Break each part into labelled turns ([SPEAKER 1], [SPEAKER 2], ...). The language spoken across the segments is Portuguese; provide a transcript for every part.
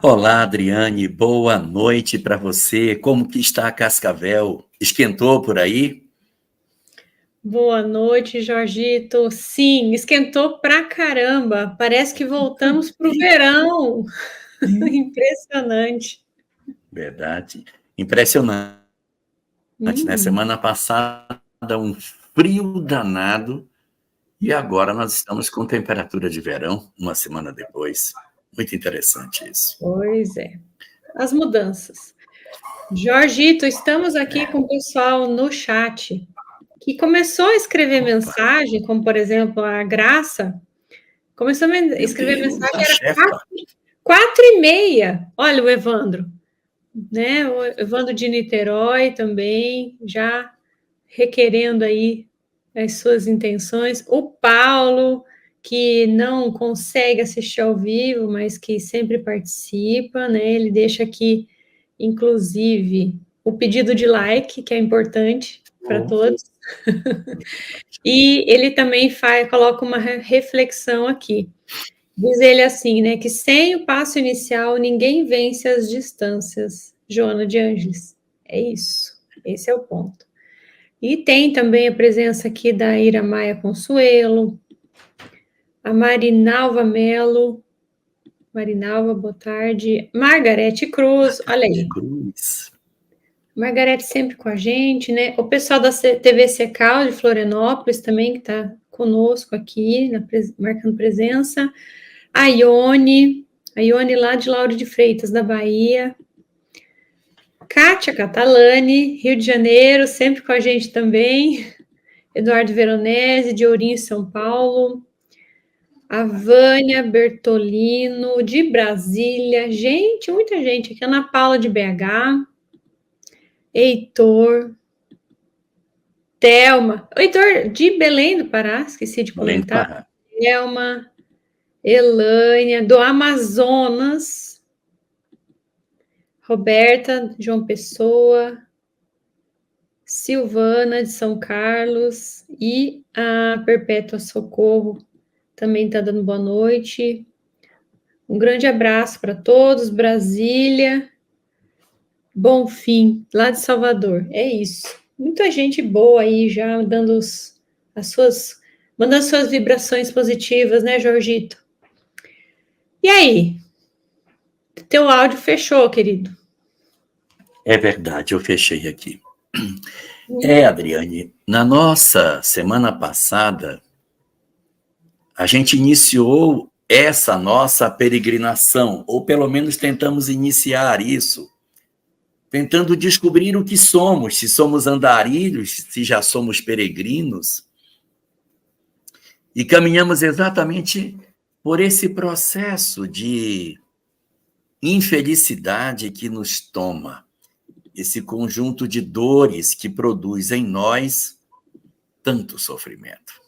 [SPEAKER 1] Olá, Adriane, boa noite para você. Como que está a Cascavel? Esquentou por aí?
[SPEAKER 2] Boa noite, Jorgito. Sim, esquentou pra caramba. Parece que voltamos pro verão. Impressionante.
[SPEAKER 1] Verdade. Impressionante, né?
[SPEAKER 2] Uhum.
[SPEAKER 1] Semana passada, um frio danado e agora nós estamos com temperatura de verão, uma semana depois. Muito interessante isso.
[SPEAKER 2] Pois é. As mudanças. Jorgito, estamos aqui com o pessoal no chat que começou a escrever
[SPEAKER 1] Opa,
[SPEAKER 2] mensagem, como por exemplo a Graça, começou a
[SPEAKER 1] meu
[SPEAKER 2] escrever
[SPEAKER 1] Deus,
[SPEAKER 2] mensagem,
[SPEAKER 1] a
[SPEAKER 2] era
[SPEAKER 1] chefa.
[SPEAKER 2] 4h30. Olha o Evandro, né? O Evandro de Niterói também, já requerendo aí as suas intenções. O Paulo, que não consegue assistir ao vivo, mas que sempre participa, né? Ele deixa aqui, inclusive, o pedido de like, que é importante para
[SPEAKER 1] Oh,
[SPEAKER 2] todos. E ele também coloca uma reflexão aqui. Diz ele assim, né? Que sem o passo inicial, ninguém vence as distâncias. Joana de Ângeles. É isso. Esse é o ponto. E tem também a presença aqui da Ira Maia Consuelo, a Marinalva Melo. Marinalva, boa tarde. Margarete Cruz, olha
[SPEAKER 1] de
[SPEAKER 2] aí.
[SPEAKER 1] cruz.
[SPEAKER 2] Margarete sempre com a gente, né? O pessoal da TV Secal de Florianópolis também, que está conosco aqui, marcando presença. A Ione lá de Lauro de Freitas, da Bahia. Kátia Catalani, Rio de Janeiro, sempre com a gente também. Eduardo Veronese, de Ourinho, São Paulo. A Vânia Bertolino, de Brasília. Gente, muita gente aqui. Ana Paula, de BH. Heitor. Thelma. O Heitor, de Belém do Pará, esqueci de
[SPEAKER 1] Além do
[SPEAKER 2] comentar.
[SPEAKER 1] Pará.
[SPEAKER 2] Thelma. Elânia, do Amazonas. Roberta, João Pessoa. Silvana, de São Carlos. E a Perpétua Socorro também está dando boa noite. Um grande abraço para todos, Brasília, Bonfim, lá de Salvador. É isso. Muita gente boa aí já dando mandando suas vibrações positivas, né, Jorgito? E aí? Teu áudio fechou, querido.
[SPEAKER 1] É verdade, eu fechei aqui. Adriane, na nossa semana passada, a gente iniciou essa nossa peregrinação, ou pelo menos tentamos iniciar isso, tentando descobrir o que somos, se somos andarilhos, se já somos peregrinos, e caminhamos exatamente por esse processo de infelicidade que nos toma, esse conjunto de dores que produz em nós tanto sofrimento.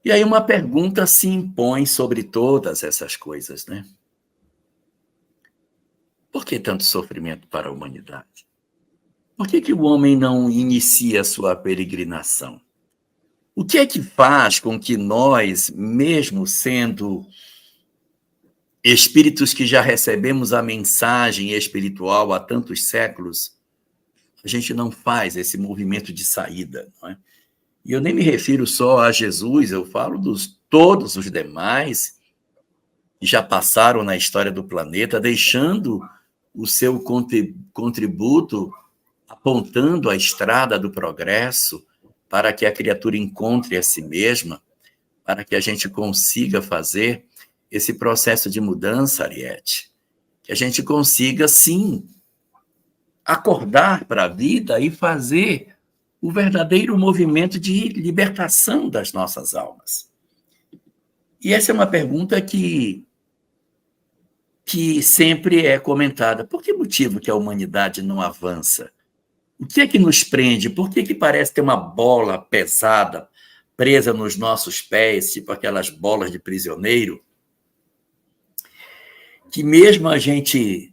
[SPEAKER 1] E aí uma pergunta se impõe sobre todas essas coisas, né? Por que tanto sofrimento para a humanidade? Por que o homem não inicia a sua peregrinação? O que é que faz com que nós, mesmo sendo espíritos que já recebemos a mensagem espiritual há tantos séculos, a gente não faz esse movimento de saída, não é? E eu nem me refiro só a Jesus, eu falo dos todos os demais que já passaram na história do planeta, deixando o seu contributo, apontando a estrada do progresso para que a criatura encontre a si mesma, para que a gente consiga fazer esse processo de mudança, Ariete. Que a gente consiga, sim, acordar para a vida e fazer o verdadeiro movimento de libertação das nossas almas. E essa é uma pergunta que sempre é comentada. Por que motivo que a humanidade não avança? O que é que nos prende? Por que parece ter uma bola pesada presa nos nossos pés, tipo aquelas bolas de prisioneiro, que mesmo a gente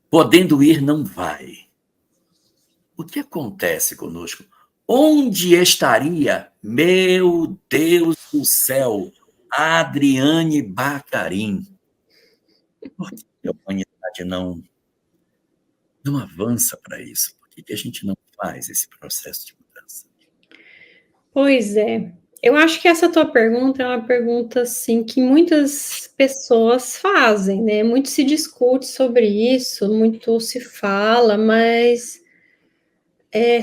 [SPEAKER 1] podendo ir, não vai? O que acontece conosco? Onde estaria, meu Deus do céu, Adriane Bacarin? a humanidade não avança para isso? Por que a gente não faz esse processo de mudança?
[SPEAKER 2] Pois é. Eu acho que essa tua pergunta é uma pergunta, assim, que muitas pessoas fazem, né? Muito se discute sobre isso, muito se fala, mas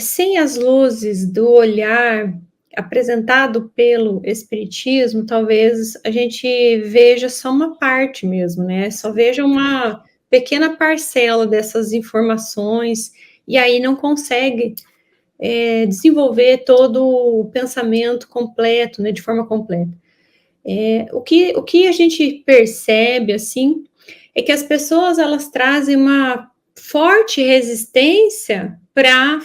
[SPEAKER 2] sem as luzes do olhar apresentado pelo Espiritismo, talvez a gente veja só uma parte mesmo, né? Só veja uma pequena parcela dessas informações e aí não consegue desenvolver todo o pensamento completo, né, de forma completa. O que a gente percebe, assim, é que as pessoas, elas trazem uma forte resistência para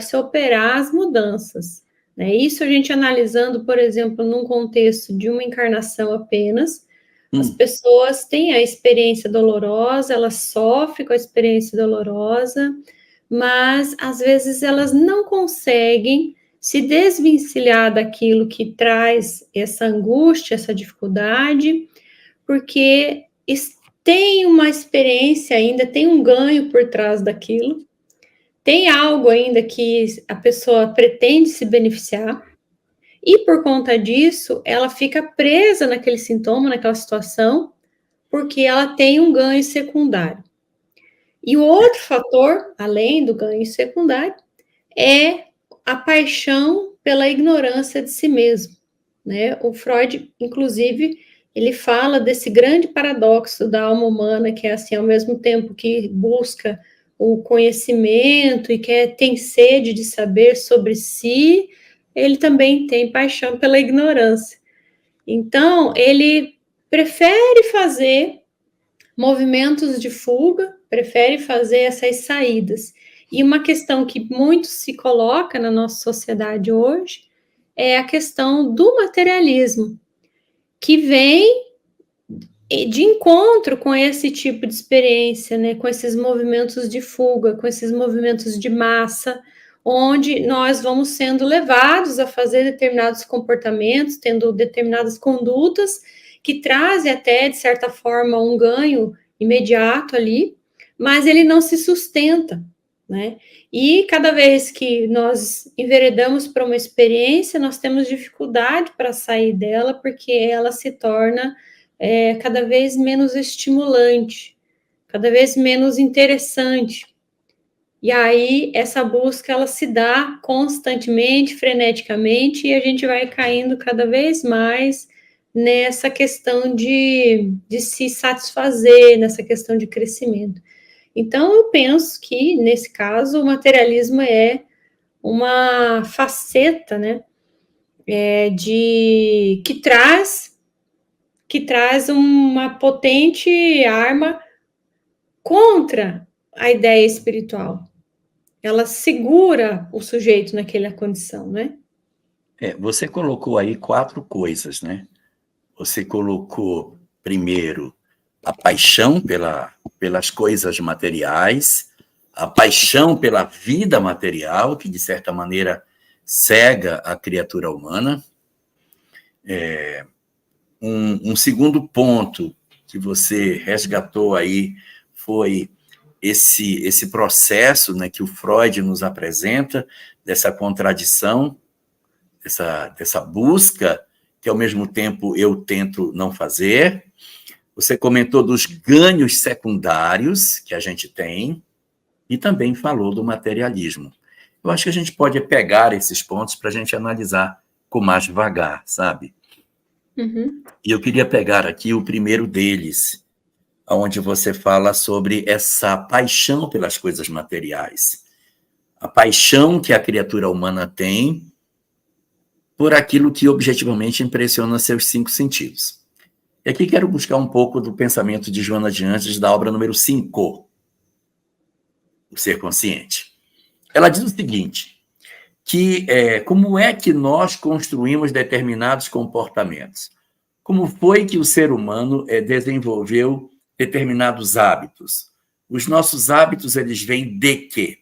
[SPEAKER 2] se operar as mudanças, né? Isso a gente analisando, por exemplo, num contexto de uma encarnação apenas, as pessoas têm a experiência dolorosa, elas sofrem com a experiência dolorosa, mas às vezes elas não conseguem se desvencilhar daquilo que traz essa angústia, essa dificuldade, porque tem uma experiência ainda, tem um ganho por trás daquilo, tem algo ainda que a pessoa pretende se beneficiar, e por conta disso, ela fica presa naquele sintoma, naquela situação, porque ela tem um ganho secundário. E o outro fator, além do ganho secundário, é a paixão pela ignorância de si mesmo, né? O Freud, inclusive, ele fala desse grande paradoxo da alma humana, que é assim, ao mesmo tempo que busca o conhecimento e tem sede de saber sobre si, ele também tem paixão pela ignorância. Então, ele prefere fazer movimentos de fuga, prefere fazer essas saídas. E uma questão que muito se coloca na nossa sociedade hoje é a questão do materialismo, que vem de encontro com esse tipo de experiência, né, com esses movimentos de fuga, com esses movimentos de massa, onde nós vamos sendo levados a fazer determinados comportamentos, tendo determinadas condutas que trazem até, de certa forma, um ganho imediato ali, mas ele não se sustenta, né? E cada vez que nós enveredamos para uma experiência, nós temos dificuldade para sair dela, porque ela se torna cada vez menos estimulante, cada vez menos interessante. E aí, essa busca, ela se dá constantemente, freneticamente, e a gente vai caindo cada vez mais nessa questão de se satisfazer, nessa questão de crescimento. Então, eu penso que, nesse caso, o materialismo é uma faceta, né, que traz uma potente arma contra a ideia espiritual. Ela segura o sujeito naquela condição, né?
[SPEAKER 1] Você colocou aí 4 coisas, né? Você colocou, primeiro, a paixão pelas coisas materiais, a paixão pela vida material, que, de certa maneira, cega a criatura humana. Um segundo ponto que você resgatou aí foi esse processo, né, que o Freud nos apresenta, dessa contradição, dessa busca, que ao mesmo tempo eu tento não fazer. Você comentou dos ganhos secundários que a gente tem e também falou do materialismo. Eu acho que a gente pode pegar esses pontos para a gente analisar com mais devagar, sabe?
[SPEAKER 2] Uhum.
[SPEAKER 1] E eu queria pegar aqui o primeiro deles, onde você fala sobre essa paixão pelas coisas materiais. A paixão que a criatura humana tem por aquilo que objetivamente impressiona seus 5 sentidos. E aqui quero buscar um pouco do pensamento de Joana de Ângeles, da obra número 5, O Ser Consciente. Ela diz o seguinte, que como é que nós construímos determinados comportamentos? Como foi que o ser humano desenvolveu determinados hábitos? Os nossos hábitos, eles vêm de quê?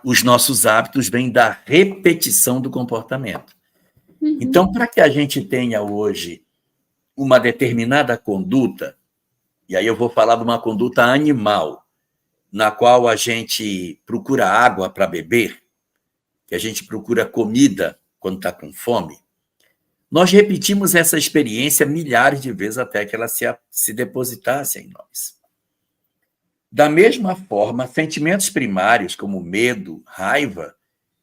[SPEAKER 1] Os nossos hábitos vêm da repetição do comportamento. Então, para que a gente tenha hoje uma determinada conduta, e aí eu vou falar de uma conduta animal, na qual a gente procura água para beber, que a gente procura comida quando está com fome, nós repetimos essa experiência milhares de vezes até que ela se depositasse em nós. Da mesma forma, sentimentos primários como medo, raiva,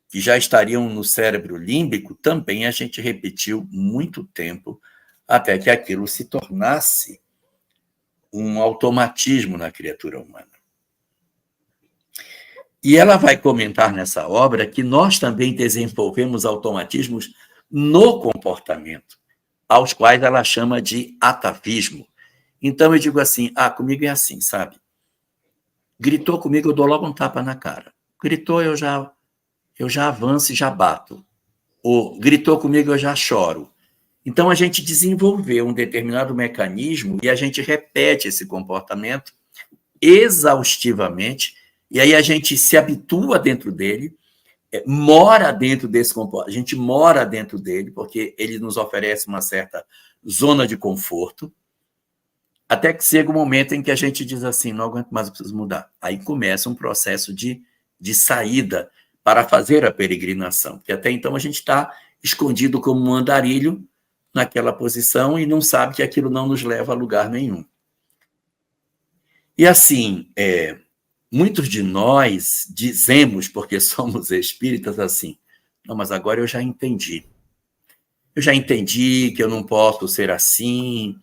[SPEAKER 1] que já estariam no cérebro límbico, também a gente repetiu muito tempo até que aquilo se tornasse um automatismo na criatura humana. E ela vai comentar nessa obra que nós também desenvolvemos automatismos no comportamento, aos quais ela chama de atavismo. Então eu digo assim, comigo é assim, sabe? Gritou comigo, eu dou logo um tapa na cara. Gritou, eu já avanço e já bato. Ou gritou comigo, eu já choro. Então a gente desenvolveu um determinado mecanismo e a gente repete esse comportamento exaustivamente, e aí a gente se habitua dentro dele, mora dentro desse comportamento, a gente mora dentro dele, porque ele nos oferece uma certa zona de conforto, até que chega um momento em que a gente diz assim, não aguento mais, eu preciso mudar. Aí começa um processo de saída para fazer a peregrinação, porque até então a gente está escondido como um andarilho naquela posição e não sabe que aquilo não nos leva a lugar nenhum. E assim, muitos de nós dizemos, porque somos espíritas, assim, não, mas agora eu já entendi. Eu já entendi que eu não posso ser assim,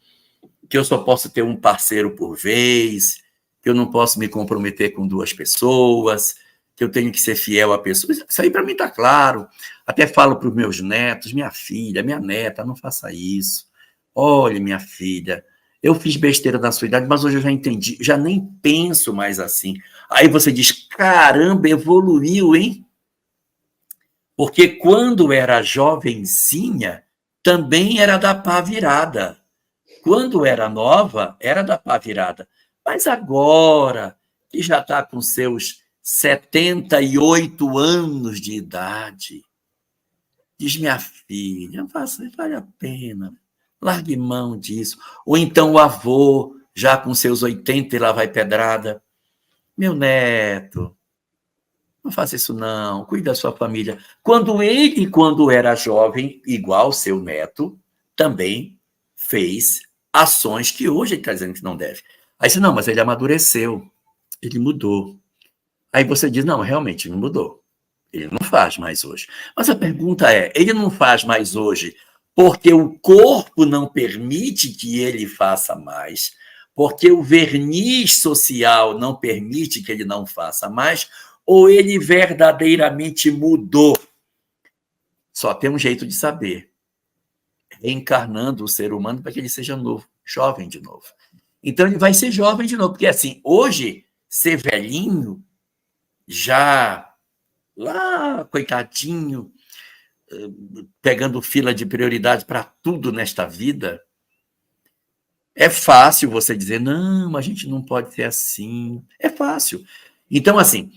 [SPEAKER 1] que eu só posso ter um parceiro por vez, que eu não posso me comprometer com 2 pessoas, que eu tenho que ser fiel a pessoas. Isso aí para mim está claro. Até falo para os meus netos, minha filha, minha neta, não faça isso. Olha, minha filha, eu fiz besteira na sua idade, mas hoje eu já entendi, já nem penso mais assim. Aí você diz, caramba, evoluiu, hein? Porque quando era jovenzinha, também era da pá virada. Quando era nova, era da pá virada. Mas agora, que já está com seus 78 anos de idade, diz, minha filha, vale a pena, largue mão disso. Ou então o avô, já com seus 80 e lá vai pedrada, meu neto, não faça isso não, cuide da sua família. Quando era jovem, igual seu neto, também fez ações que hoje ele está dizendo que não deve. Aí você, não, mas ele amadureceu, ele mudou. Aí você diz, não, realmente ele mudou. Ele não faz mais hoje. Mas a pergunta é, ele não faz mais hoje porque o corpo não permite que ele faça mais, porque o verniz social não permite que ele não faça mais, ou ele verdadeiramente mudou? Só tem um jeito de saber. Reencarnando o ser humano para que ele seja novo, jovem de novo. Então ele vai ser jovem de novo, porque assim, hoje, ser velhinho, já lá, coitadinho, pegando fila de prioridade para tudo nesta vida, é fácil você dizer, não, a gente não pode ser assim. É fácil. Então, assim,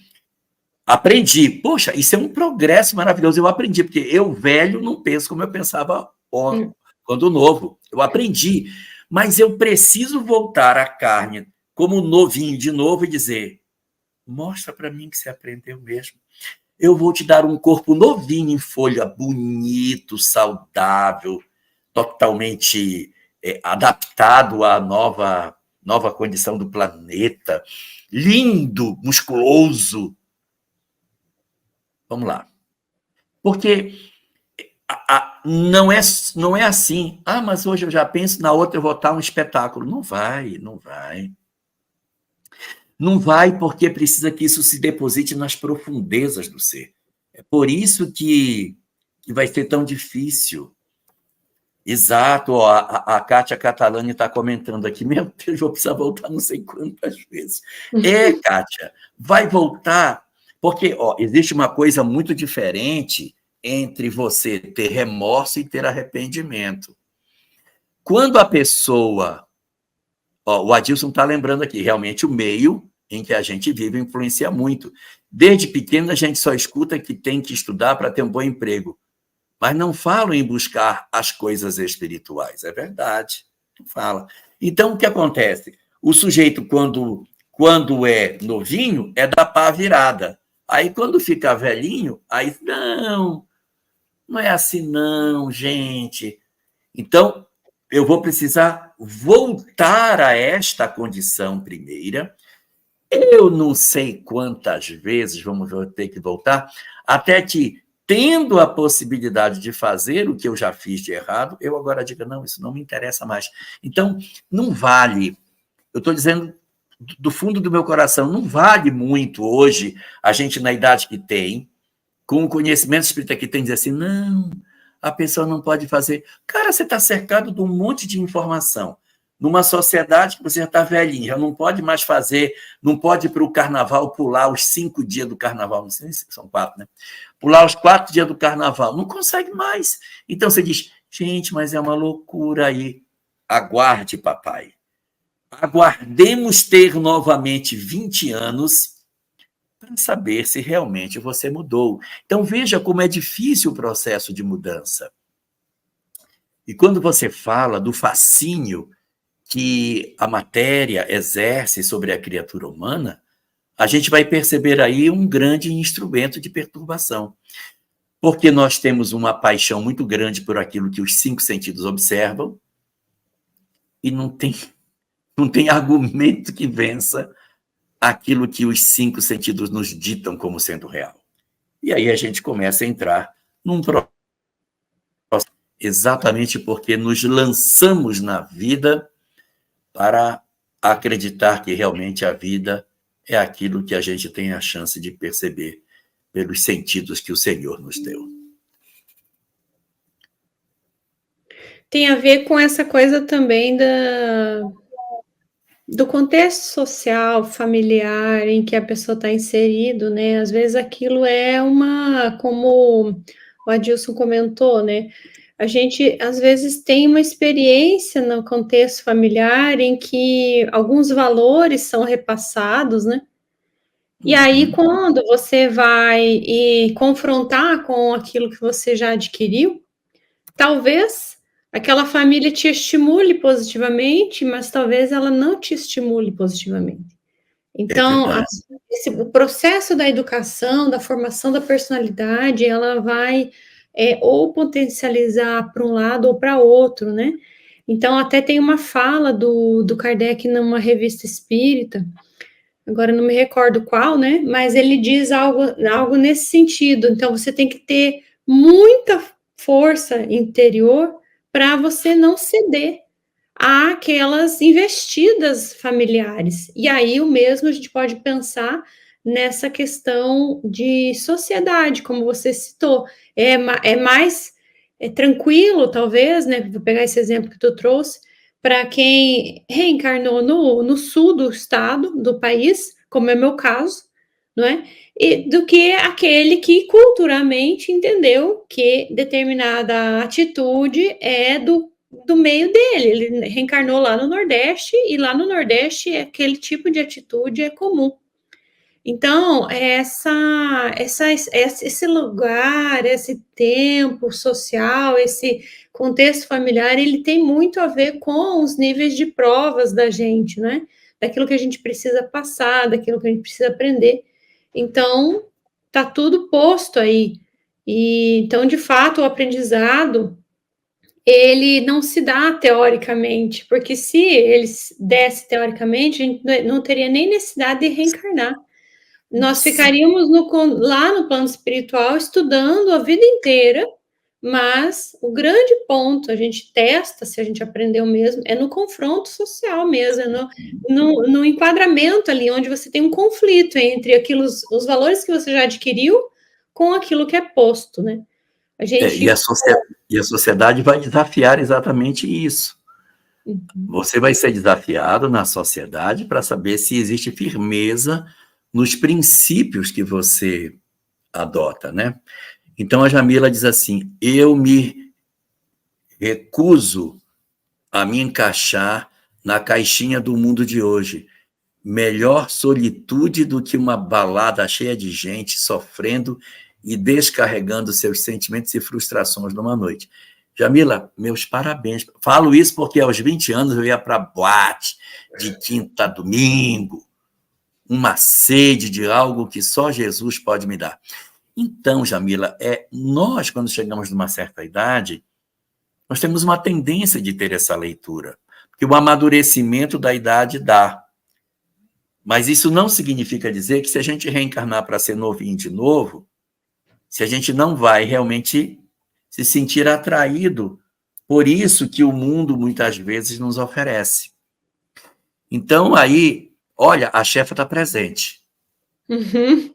[SPEAKER 1] aprendi. Poxa, isso é um progresso maravilhoso. Eu aprendi, porque eu, velho, não penso como eu pensava quando novo. Eu aprendi. Mas eu preciso voltar à carne como novinho de novo e dizer, mostra para mim que você aprendeu mesmo. Eu vou te dar um corpo novinho em folha, bonito, saudável, totalmente adaptado à nova condição do planeta, lindo, musculoso. Vamos lá. Porque não é assim. Mas hoje eu já penso, na outra eu vou estar um espetáculo. Não vai, não vai. Não vai porque precisa que isso se deposite nas profundezas do ser. É por isso que vai ser tão difícil. Exato, ó, a Kátia Catalani está comentando aqui, meu Deus, vou precisar voltar não sei quantas vezes. Kátia, vai voltar, porque existe uma coisa muito diferente entre você ter remorso e ter arrependimento. Quando a pessoa... o Adilson está lembrando aqui, realmente o meio em que a gente vive influencia muito. Desde pequeno a gente só escuta que tem que estudar para ter um bom emprego, mas não falam em buscar as coisas espirituais, é verdade, não fala. Então, o que acontece? O sujeito, quando é novinho, é da pá virada. Aí, quando fica velhinho, aí, não é assim não, gente. Então, eu vou precisar voltar a esta condição primeira. Eu não sei quantas vezes vamos ter que voltar, até que, tendo a possibilidade de fazer o que eu já fiz de errado, eu agora digo, não, isso não me interessa mais. Então, não vale, eu estou dizendo do fundo do meu coração, não vale muito hoje a gente, na idade que tem, com o conhecimento espírita que tem, dizer assim, não, a pessoa não pode fazer. Cara, você está cercado de um monte de informação. Numa sociedade que você já está velhinho, já não pode mais fazer, não pode ir para o carnaval pular os 5 dias do carnaval, não sei se são 4, né? Pular os 4 dias do carnaval, não consegue mais. Então você diz, gente, mas é uma loucura aí. Aguarde, papai. Aguardemos ter novamente 20 anos para saber se realmente você mudou. Então veja como é difícil o processo de mudança. E quando você fala do fascínio que a matéria exerce sobre a criatura humana, a gente vai perceber aí um grande instrumento de perturbação. Porque nós temos uma paixão muito grande por aquilo que os 5 sentidos observam e não tem argumento que vença aquilo que os 5 sentidos nos ditam como sendo real. E aí a gente começa a entrar num processo exatamente porque nos lançamos na vida para acreditar que realmente a vida é aquilo que a gente tem a chance de perceber pelos sentidos que o Senhor nos deu.
[SPEAKER 2] Tem a ver com essa coisa também do contexto social, familiar, em que a pessoa está inserido, né? Às vezes aquilo é como o Adilson comentou, né? A gente, às vezes, tem uma experiência no contexto familiar em que alguns valores são repassados, né? E aí, quando você vai e confrontar com aquilo que você já adquiriu, talvez aquela família te estimule positivamente, mas talvez ela não te estimule positivamente. Então, o processo da educação, da formação da personalidade, ela vai ou potencializar para um lado ou para outro, né? Então, até tem uma fala do Kardec numa revista espírita, agora não me recordo qual, né? Mas ele diz algo nesse sentido. Então, você tem que ter muita força interior para você não ceder àquelas investidas familiares. E aí, o mesmo a gente pode pensar nessa questão de sociedade, como você citou. É mais tranquilo, talvez, né? Vou pegar esse exemplo que tu trouxe, para quem reencarnou no sul do estado, do país, como é meu caso, não é? E do que aquele que culturalmente entendeu que determinada atitude é do meio dele. Ele reencarnou lá no Nordeste, e lá no Nordeste aquele tipo de atitude é comum. Então, esse lugar, esse tempo social, esse contexto familiar, ele tem muito a ver com os níveis de provas da gente, né? Daquilo que a gente precisa passar, daquilo que a gente precisa aprender. Então, tá tudo posto aí. E então, de fato, o aprendizado ele não se dá teoricamente, porque se ele desse teoricamente, a gente não teria nem necessidade de reencarnar. Nós ficaríamos lá no plano espiritual estudando a vida inteira, mas o grande ponto, a gente testa se a gente aprendeu mesmo, é no confronto social mesmo, é no enquadramento ali, onde você tem um conflito entre os valores que você já adquiriu com aquilo que é posto, né?
[SPEAKER 1] E a sociedade vai desafiar exatamente isso. Você vai ser desafiado na sociedade para saber se existe firmeza nos princípios que você adota, né? Então a Jamila diz assim: eu me recuso a me encaixar na caixinha do mundo de hoje. Melhor solitude do que uma balada cheia de gente sofrendo e descarregando seus sentimentos e frustrações numa noite. Jamila, meus parabéns. Falo isso porque aos 20 anos eu ia para boate, de quinta a domingo, uma sede de algo que só Jesus pode me dar. Então, Jamila, nós, quando chegamos numa certa idade, nós temos uma tendência de ter essa leitura, porque o amadurecimento da idade dá. Mas isso não significa dizer que se a gente reencarnar para ser novinho de novo, se a gente não vai realmente se sentir atraído por isso que o mundo muitas vezes nos oferece. Então, aí, olha, a chefa está presente.
[SPEAKER 2] Uhum.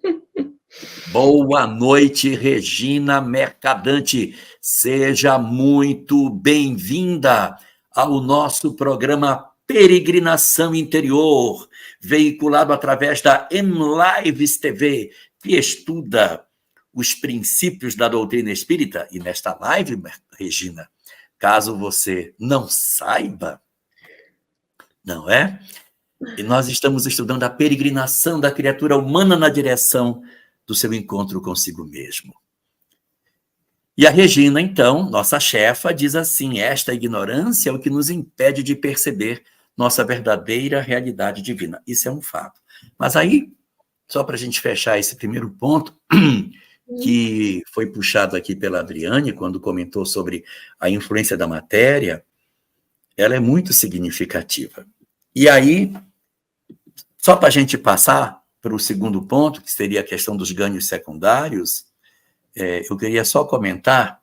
[SPEAKER 1] Boa noite, Regina Mercadante. Seja muito bem-vinda ao nosso programa Peregrinação Interior, veiculado através da MLives TV, que estuda os princípios da doutrina espírita. E nesta live, Regina, caso você não saiba, não é? E nós estamos estudando a peregrinação da criatura humana na direção do seu encontro consigo mesmo. E a Regina, então, nossa chefa, diz assim: esta ignorância é o que nos impede de perceber nossa verdadeira realidade divina. Isso é um fato. Mas aí, só para a gente fechar esse primeiro ponto, que foi puxado aqui pela Adriane, quando comentou sobre a influência da matéria, ela é muito significativa. E aí, só para a gente passar para o segundo ponto, que seria a questão dos ganhos secundários, eu queria só comentar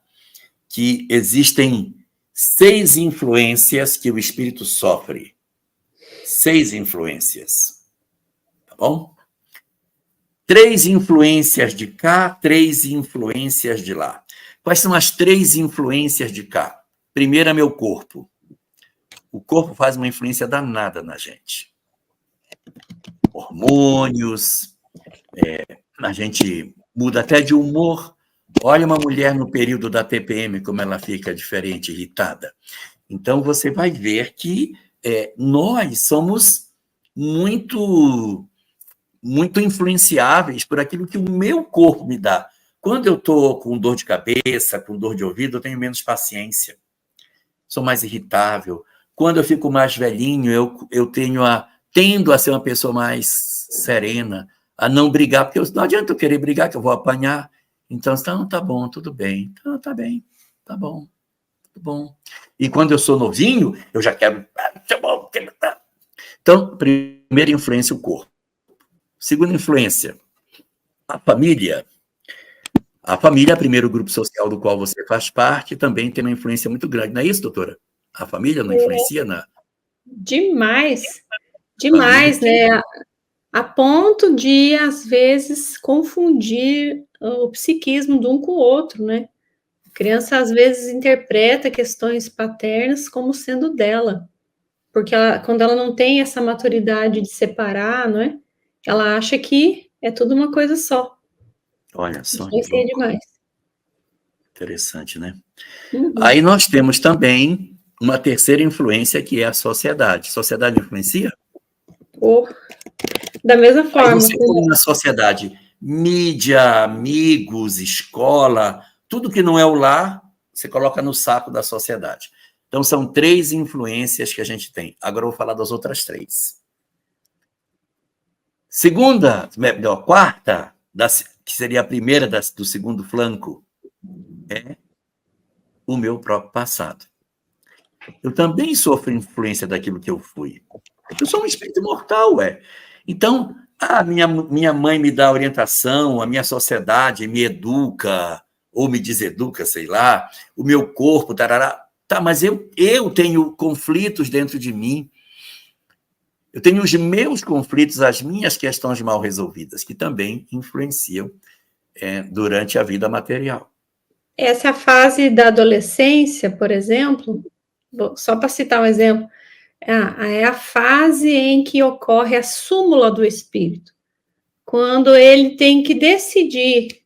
[SPEAKER 1] que existem 6 influências que o espírito sofre. 6 influências. Tá bom? 3 influências de cá, 3 influências de lá. Quais são as 3 influências de cá? Primeiro é meu corpo. O corpo faz uma influência danada na gente. Hormônios, a gente muda até de humor. Olha uma mulher no período da TPM, como ela fica diferente, irritada. Então, você vai ver que nós somos muito influenciáveis por aquilo que o meu corpo me dá. Quando eu estou com dor de cabeça, com dor de ouvido, eu tenho menos paciência. Sou mais irritável. Quando eu fico mais velhinho, eu tendo a ser uma pessoa mais serena, a não brigar, porque não adianta eu querer brigar, que eu vou apanhar. Então, tá bom, tudo bem. Então, tá bem, tá bom, tudo bom. E quando eu sou novinho, eu já quero... Então, primeira influência, o corpo. Segunda influência, a família. A família é o primeiro grupo social do qual você faz parte, também tem uma influência muito grande. Não é isso, doutora? A família não influencia na...
[SPEAKER 2] Demais, demais, né? A ponto de, às vezes, confundir o psiquismo de um com o outro, né? A criança, às vezes, interpreta questões paternas como sendo dela, porque quando ela não tem essa maturidade de separar, não é? Ela acha que é tudo uma coisa só.
[SPEAKER 1] Olha só.
[SPEAKER 2] Influencia demais.
[SPEAKER 1] Interessante, né?
[SPEAKER 2] Uhum.
[SPEAKER 1] Aí nós temos também uma terceira influência, que é a sociedade. Sociedade influencia?
[SPEAKER 2] Da mesma forma.
[SPEAKER 1] Aí você põe na sociedade mídia, amigos, escola, tudo que não é o lar, você coloca no saco da sociedade. Então, são 3 influências que a gente tem. Agora eu vou falar das outras 3. Segunda, melhor, quarta, que seria a primeira do segundo flanco, é o meu próprio passado. Eu também sofro influência daquilo que eu fui. Eu sou um espírito imortal, Então, minha mãe me dá orientação, a minha sociedade me educa, ou me deseduca, sei lá, o meu corpo, tarará. Tá, mas eu tenho conflitos dentro de mim. Eu tenho os meus conflitos, as minhas questões mal resolvidas, que também influenciam durante a vida material.
[SPEAKER 2] Essa fase da adolescência, por exemplo, só para citar um exemplo, é a fase em que ocorre a súmula do espírito, quando ele tem que decidir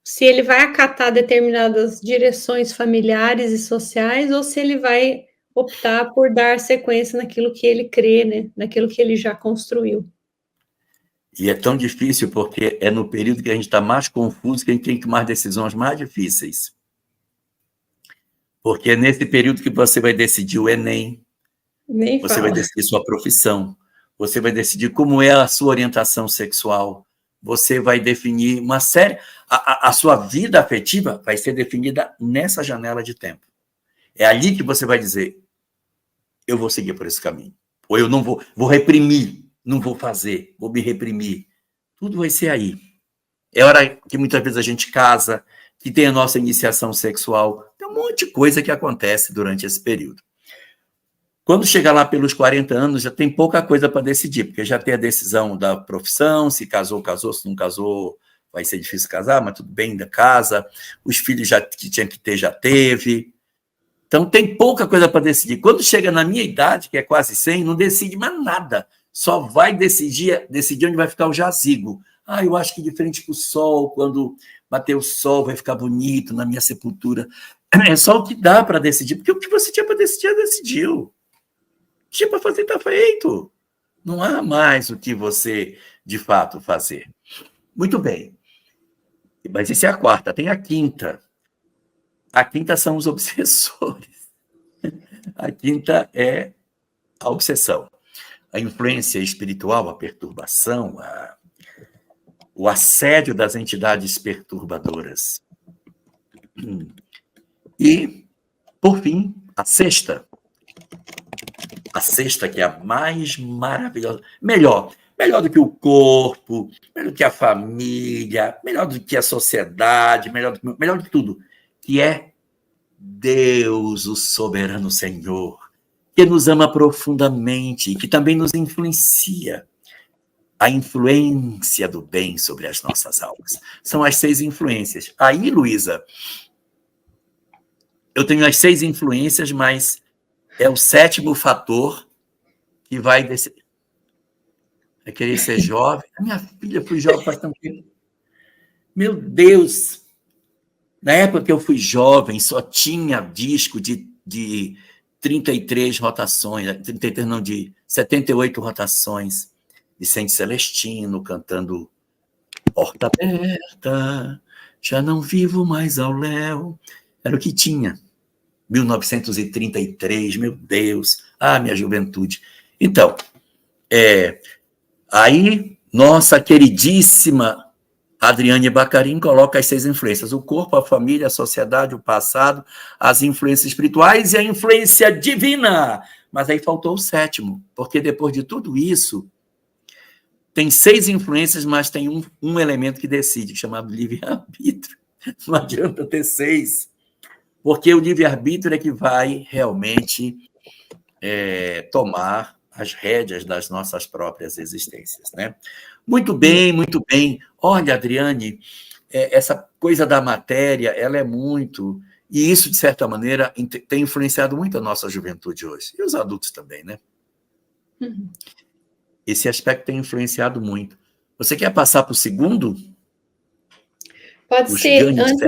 [SPEAKER 2] se ele vai acatar determinadas direções familiares e sociais ou se ele vai optar por dar sequência naquilo que ele crê, né? Naquilo que ele já construiu.
[SPEAKER 1] E é tão difícil porque é no período que a gente está mais confuso que a gente tem que tomar decisões mais difíceis. Porque é nesse período que você vai decidir o Enem,
[SPEAKER 2] Nem
[SPEAKER 1] você
[SPEAKER 2] fala.
[SPEAKER 1] vai decidir sua profissão, você vai decidir como é a sua orientação sexual, você vai definir uma série... A sua vida afetiva vai ser definida nessa janela de tempo. É ali que você vai dizer, eu vou seguir por esse caminho. Ou eu não vou reprimir, não vou fazer, vou me reprimir. Tudo vai ser aí. É hora que muitas vezes a gente casa, que tem a nossa iniciação sexual. Tem um monte de coisa que acontece durante esse período. Quando chegar lá pelos 40 anos, já tem pouca coisa para decidir, porque já tem a decisão da profissão, se casou, casou, se não casou, vai ser difícil casar, mas tudo bem, ainda casa. Os filhos já que tinha que ter, já teve. Então, tem pouca coisa para decidir. Quando chega na minha idade, que é quase 100, não decide mais nada. Só vai decidir onde vai ficar o jazigo. Eu acho que de frente para o sol, quando bater o sol, vai ficar bonito na minha sepultura. É só o que dá para decidir, porque o que você tinha para decidir, já decidiu. O que tinha para fazer, está feito. Não há mais o que você, de fato, fazer. Muito bem. Mas essa é a quarta. Tem a quinta. A quinta são os obsessores. A quinta é a obsessão. A influência espiritual, a perturbação, o assédio das entidades perturbadoras. E, por fim, a sexta. A sexta, que é a mais maravilhosa. Melhor do que o corpo, melhor do que a família, melhor do que a sociedade, melhor do que tudo, que é Deus, o soberano Senhor, que nos ama profundamente e que também nos influencia. A influência do bem sobre as nossas almas. São as 6 influências. Aí, Luísa, eu tenho as 6 influências, mas é o 7º fator que vai decidir. É querer ser jovem. A minha filha foi jovem faz tanto tempo. Meu Deus! Na época que eu fui jovem, só tinha disco de 33 rotações, 33 não, de 78 rotações. Vicente Celestino cantando Porta Aberta, já não vivo mais ao léu. Era o que tinha. 1933, meu Deus. Minha juventude. Então, aí, nossa queridíssima Adriane Bacarin coloca as 6 influências. O corpo, a família, a sociedade, o passado, as influências espirituais e a influência divina. Mas aí faltou o 7º, porque depois de tudo isso, tem 6 influências, mas tem um elemento que decide, chamado livre-arbítrio. Não adianta ter 6, porque o livre-arbítrio é que vai realmente tomar as rédeas das nossas próprias existências, né? Muito bem, muito bem. Olha, Adriane, essa coisa da matéria, ela é muito... E isso, de certa maneira, tem influenciado muito a nossa juventude hoje. E os adultos também, né?
[SPEAKER 2] Uhum.
[SPEAKER 1] Esse aspecto tem influenciado muito. Você quer passar para o segundo?
[SPEAKER 2] Pode ser. Antes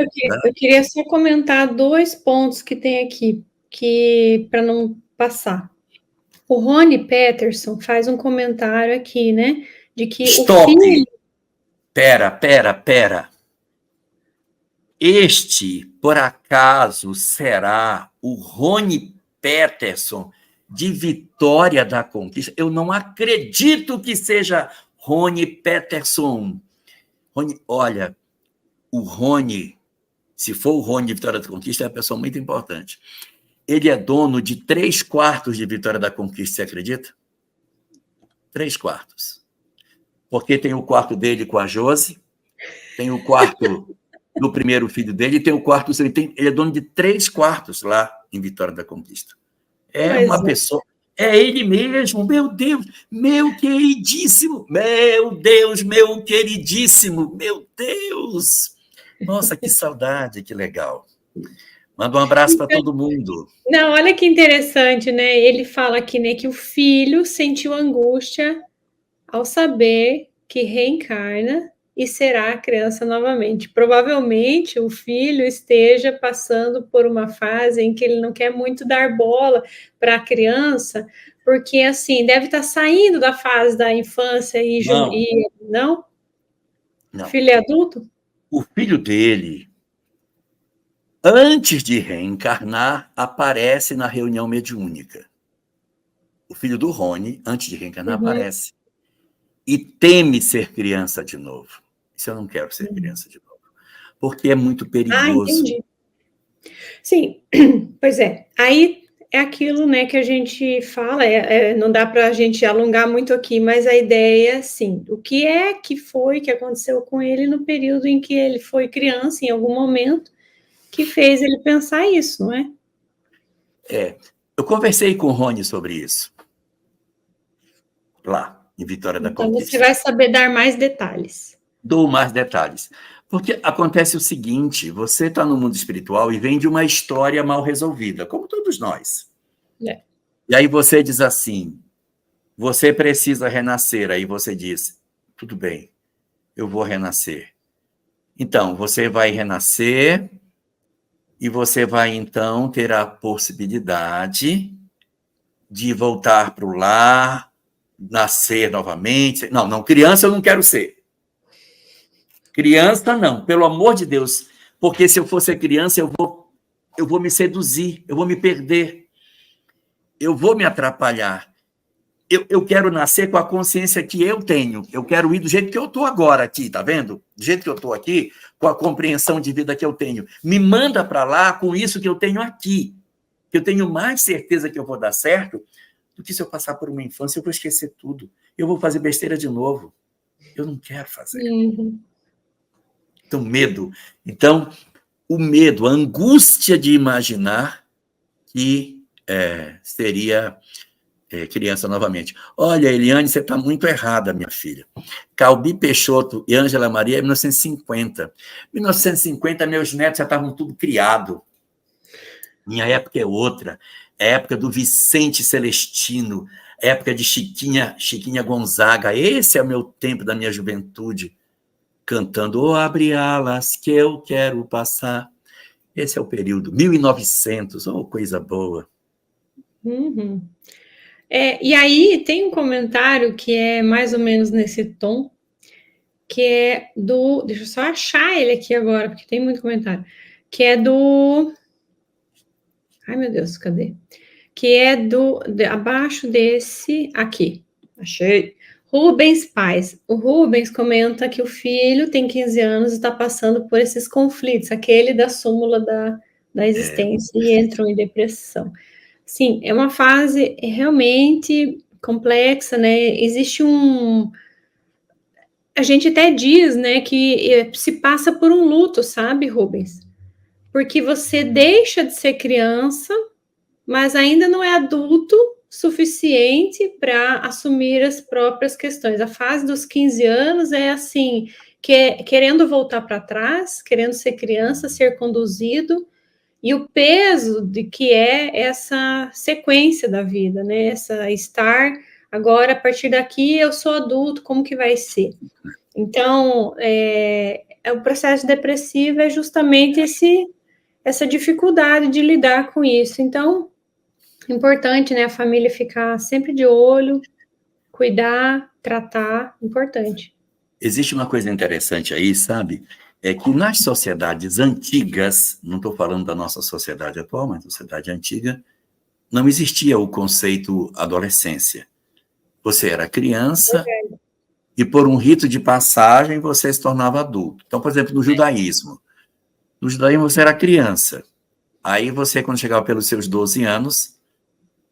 [SPEAKER 2] eu queria só comentar 2 pontos que tem aqui, que para não passar. O Rony Peterson faz um comentário aqui, né? De que
[SPEAKER 1] Stop!
[SPEAKER 2] o filho...
[SPEAKER 1] Pera. Este, por acaso, será o Rony Peterson de Vitória da Conquista? Eu não acredito que seja Rony Peterson. Olha, o Rony, se for o Rony de Vitória da Conquista, é uma pessoa muito importante. Ele é dono de 3/4 de Vitória da Conquista, você acredita? 3/4. Porque tem o quarto dele com a Josi, tem o quarto do primeiro filho dele e tem o quarto... Ele é dono de 3/4 lá em Vitória da Conquista. Uma pessoa... É ele mesmo, meu Deus, meu queridíssimo, meu Deus, meu queridíssimo, meu Deus. Nossa, que saudade, que legal. Manda um abraço para todo mundo.
[SPEAKER 2] Não, olha que interessante, né? Ele fala aqui, né, que o filho sentiu angústia ao saber que reencarna e será criança novamente. Provavelmente o filho esteja passando por uma fase em que ele não quer muito dar bola para a criança, porque assim, deve estar saindo da fase da infância e não?
[SPEAKER 1] Não.
[SPEAKER 2] Filho é adulto?
[SPEAKER 1] O filho dele Antes de reencarnar, aparece na reunião mediúnica. O filho do Rony, antes de reencarnar, aparece. E teme ser criança de novo. Isso eu não quero ser criança de novo. Porque é muito perigoso.
[SPEAKER 2] Entendi. Sim, pois é. Aí é aquilo, né, que a gente fala, não dá para a gente alongar muito aqui, mas a ideia, sim, o que é que foi que aconteceu com ele no período em que ele foi criança, em algum momento, que fez ele pensar isso, não é?
[SPEAKER 1] Eu conversei com o Rony sobre isso, lá, em Vitória da Conquista.
[SPEAKER 2] Então, você vai saber dar mais detalhes.
[SPEAKER 1] Dou mais detalhes. Porque acontece o seguinte, você está no mundo espiritual e vem de uma história mal resolvida, como todos nós.
[SPEAKER 2] É.
[SPEAKER 1] E aí você diz assim, você precisa renascer. Aí você diz, tudo bem, eu vou renascer. Então, você vai renascer e você vai, então, ter a possibilidade de voltar para o lar, nascer novamente. Não, criança eu não quero ser. Criança, não, pelo amor de Deus. Porque se eu for ser criança, eu vou me seduzir, eu vou me perder, eu vou me atrapalhar. Eu quero nascer com a consciência que eu tenho. Eu quero ir do jeito que eu estou agora aqui, tá vendo? Do jeito que eu estou aqui, com a compreensão de vida que eu tenho. Me manda para lá com isso que eu tenho aqui. Que eu tenho mais certeza que eu vou dar certo do que se eu passar por uma infância, eu vou esquecer tudo. Eu vou fazer besteira de novo. Eu não quero fazer. Então, medo. Então, o medo, a angústia de imaginar que seria criança novamente. Olha, Eliane, você está muito errada, minha filha. Calbi Peixoto e Ângela Maria é 1950. 1950, meus netos já estavam tudo criado. Minha época é outra. É a época do Vicente Celestino, época de Chiquinha Gonzaga. Esse é o meu tempo da minha juventude. Cantando, oh, abre alas que eu quero passar. Esse é o período, 1900, oh, coisa boa.
[SPEAKER 2] E aí tem um comentário que é mais ou menos nesse tom, que é do... Deixa eu só achar ele aqui agora, porque tem muito comentário. Que é do... Ai, meu Deus, cadê? Que é abaixo desse aqui. Achei. Rubens Paz. O Rubens comenta que o filho tem 15 anos e está passando por esses conflitos, aquele da súmula da existência e entrou em depressão. Sim, é uma fase realmente complexa, né? Existe a gente até diz, né, que se passa por um luto, sabe, Rubens? Porque você deixa de ser criança, mas ainda não é adulto suficiente para assumir as próprias questões. A fase dos 15 anos é assim, querendo voltar para trás, querendo ser criança, ser conduzido, e o peso de que é essa sequência da vida, né? Essa estar agora, a partir daqui, eu sou adulto, como que vai ser? Então, o processo depressivo é justamente essa dificuldade de lidar com isso. Então, importante, né? A família ficar sempre de olho, cuidar, tratar, importante.
[SPEAKER 1] Existe uma coisa interessante aí, sabe? É que nas sociedades antigas, não estou falando da nossa sociedade atual, mas sociedade antiga, não existia o conceito adolescência. Você era criança e por um rito de passagem você se tornava adulto. Então, por exemplo, no judaísmo você era criança. Aí você, quando chegava pelos seus 12 anos,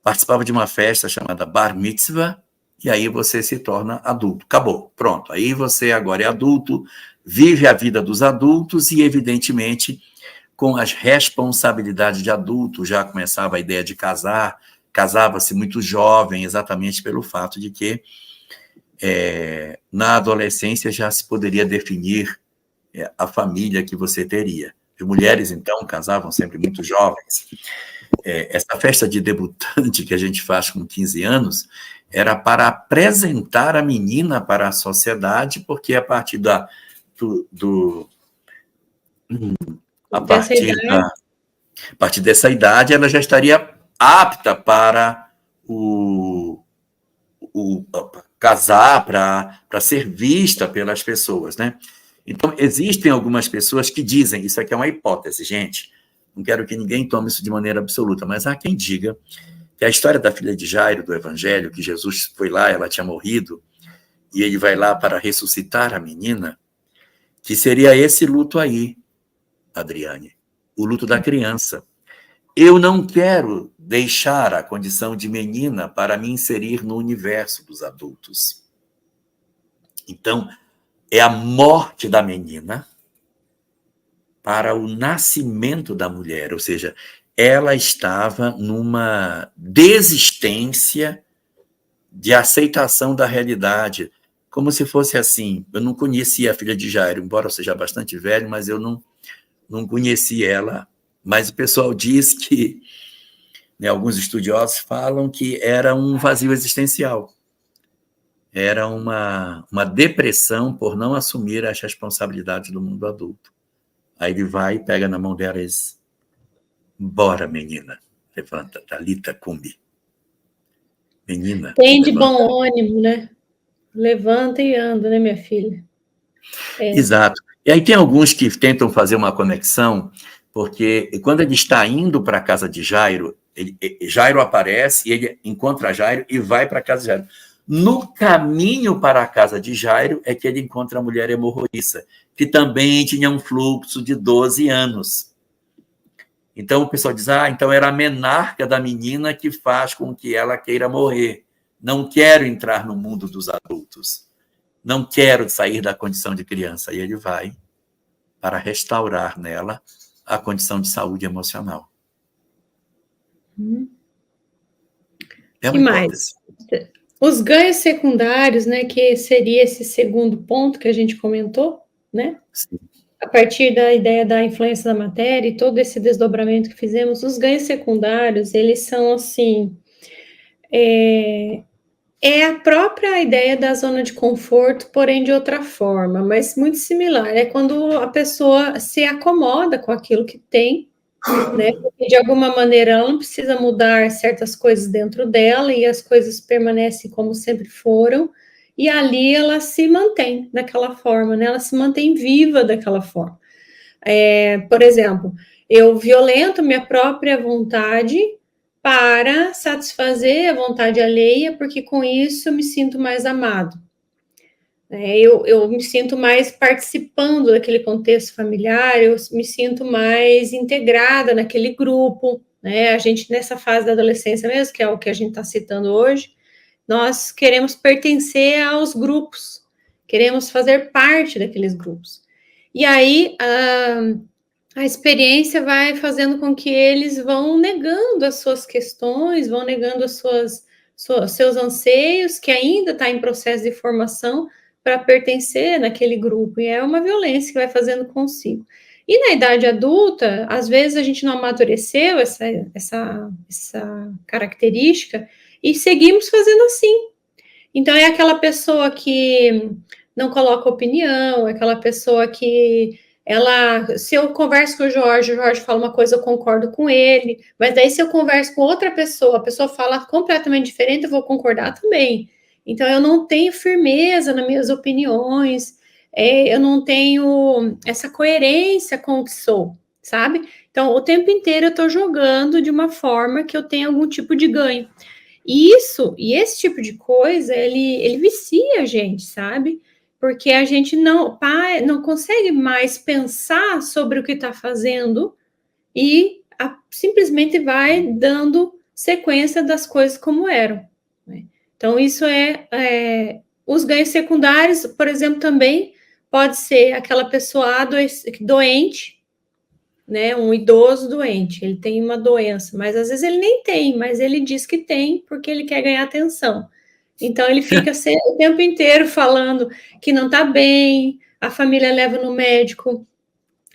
[SPEAKER 1] participava de uma festa chamada Bar Mitzvah, e aí você se torna adulto. Acabou, pronto. Aí você agora é adulto, vive a vida dos adultos e, evidentemente, com as responsabilidades de adulto, já começava a ideia de casar, casava-se muito jovem, exatamente pelo fato de que na adolescência já se poderia definir a família que você teria. As mulheres, então, casavam sempre muito jovens. Essa festa de debutante que a gente faz com 15 anos era para apresentar a menina para a sociedade, porque a partir a partir dessa idade ela já estaria apta para casar, para ser vista pelas pessoas, né? Então, existem algumas pessoas que dizem, isso aqui é uma hipótese, gente, não quero que ninguém tome isso de maneira absoluta, mas há quem diga que a história da filha de Jairo, do Evangelho, que Jesus foi lá, ela tinha morrido, e ele vai lá para ressuscitar a menina, que seria esse luto aí, Adriane, o luto da criança. Eu não quero deixar a condição de menina para me inserir no universo dos adultos. Então, é a morte da menina para o nascimento da mulher, ou seja, ela estava numa desistência de aceitação da realidade, como se fosse assim. Eu não conhecia a filha de Jairo, embora eu seja bastante velho, mas eu não conheci ela. Mas o pessoal diz que, né, alguns estudiosos falam que era um vazio existencial. Era uma depressão por não assumir as responsabilidades do mundo adulto. Aí ele vai e pega na mão dela e diz: bora, menina, levanta, Talita cumi. Menina,
[SPEAKER 2] tem de bom ânimo, né? Levanta e anda, né, minha filha?
[SPEAKER 1] Exato. E aí tem alguns que tentam fazer uma conexão, porque quando ele está indo para a casa de Jairo, Jairo aparece e ele encontra Jairo e vai para a casa de Jairo. No caminho para a casa de Jairo é que ele encontra a mulher hemorroíça, que também tinha um fluxo de 12 anos. Então o pessoal diz, então era a menarca da menina que faz com que ela queira morrer. Não quero entrar no mundo dos adultos. Não quero sair da condição de criança. E ele vai para restaurar nela a condição de saúde emocional. É uma hipótese.
[SPEAKER 2] Mais? Os ganhos secundários, né, que seria esse segundo ponto que a gente comentou, né?
[SPEAKER 1] Sim.
[SPEAKER 2] A partir da ideia da influência da matéria e todo esse desdobramento que fizemos, os ganhos secundários, eles são, assim, é a própria ideia da zona de conforto, porém de outra forma, mas muito similar. É quando a pessoa se acomoda com aquilo que tem, né? Porque de alguma maneira ela não precisa mudar certas coisas dentro dela e as coisas permanecem como sempre foram, e ali ela se mantém daquela forma, né? Ela se mantém viva daquela forma. Por exemplo, eu violento minha própria vontade para satisfazer a vontade alheia, porque com isso eu me sinto mais amado. Eu me sinto mais participando daquele contexto familiar, eu me sinto mais integrada naquele grupo, né? A gente, nessa fase da adolescência mesmo, que é o que a gente está citando hoje, nós queremos pertencer aos grupos, queremos fazer parte daqueles grupos. E aí, a experiência vai fazendo com que eles vão negando as suas questões, vão negando os seus anseios, que ainda está em processo de formação, para pertencer naquele grupo, e é uma violência que vai fazendo consigo. E na idade adulta, às vezes a gente não amadureceu essa característica e seguimos fazendo assim. Então é aquela pessoa que não coloca opinião, é aquela pessoa que se eu converso com o Jorge fala uma coisa, eu concordo com ele, mas daí se eu converso com outra pessoa, a pessoa fala completamente diferente, eu vou concordar também. Então, eu não tenho firmeza nas minhas opiniões, eu não tenho essa coerência com o que sou, sabe? Então, o tempo inteiro eu estou jogando de uma forma que eu tenha algum tipo de ganho. E esse tipo de coisa, ele vicia a gente, sabe? Porque a gente não consegue mais pensar sobre o que está fazendo e simplesmente vai dando sequência das coisas como eram. Então, isso os ganhos secundários, por exemplo, também pode ser aquela pessoa doente, né? Um idoso doente, ele tem uma doença, mas às vezes ele nem tem, mas ele diz que tem porque ele quer ganhar atenção. Então, ele fica o tempo inteiro falando que não está bem, a família leva no médico,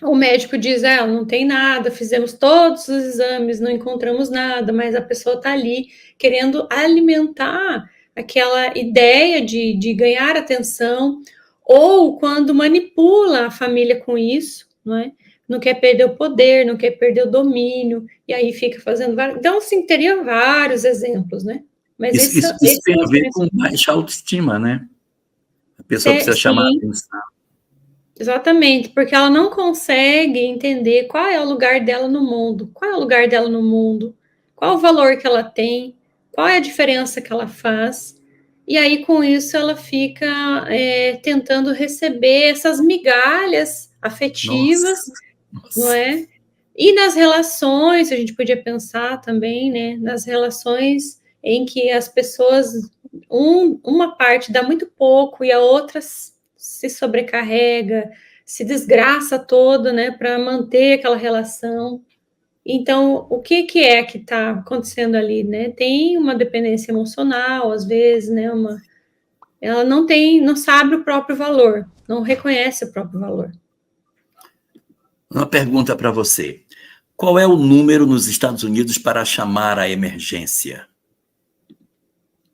[SPEAKER 2] o médico diz, não tem nada, fizemos todos os exames, não encontramos nada, mas a pessoa está ali querendo alimentar aquela ideia de ganhar atenção, ou quando manipula a família com isso, não é? Não quer perder o poder, não quer perder o domínio, e aí fica fazendo vários... Então, sim, teria vários exemplos, né? Mas
[SPEAKER 1] isso tem a ver com baixa autoestima, né? A pessoa precisa chamar a atenção.
[SPEAKER 2] Exatamente, porque ela não consegue entender qual é o lugar dela no mundo, qual é o lugar dela no mundo, qual o valor que ela tem, qual é a diferença que ela faz. E aí, com isso, ela fica tentando receber essas migalhas afetivas,
[SPEAKER 1] Nossa,
[SPEAKER 2] não
[SPEAKER 1] nossa.
[SPEAKER 2] é? E nas relações, a gente podia pensar também, né? Nas relações em que as pessoas, uma parte dá muito pouco e a outra se sobrecarrega, se desgraça todo, né, para manter aquela relação. Então, o que é que está acontecendo ali, né? Tem uma dependência emocional, às vezes, né? Ela não sabe o próprio valor, não reconhece o próprio valor.
[SPEAKER 1] Uma pergunta para você. Qual é o número nos Estados Unidos para chamar a emergência?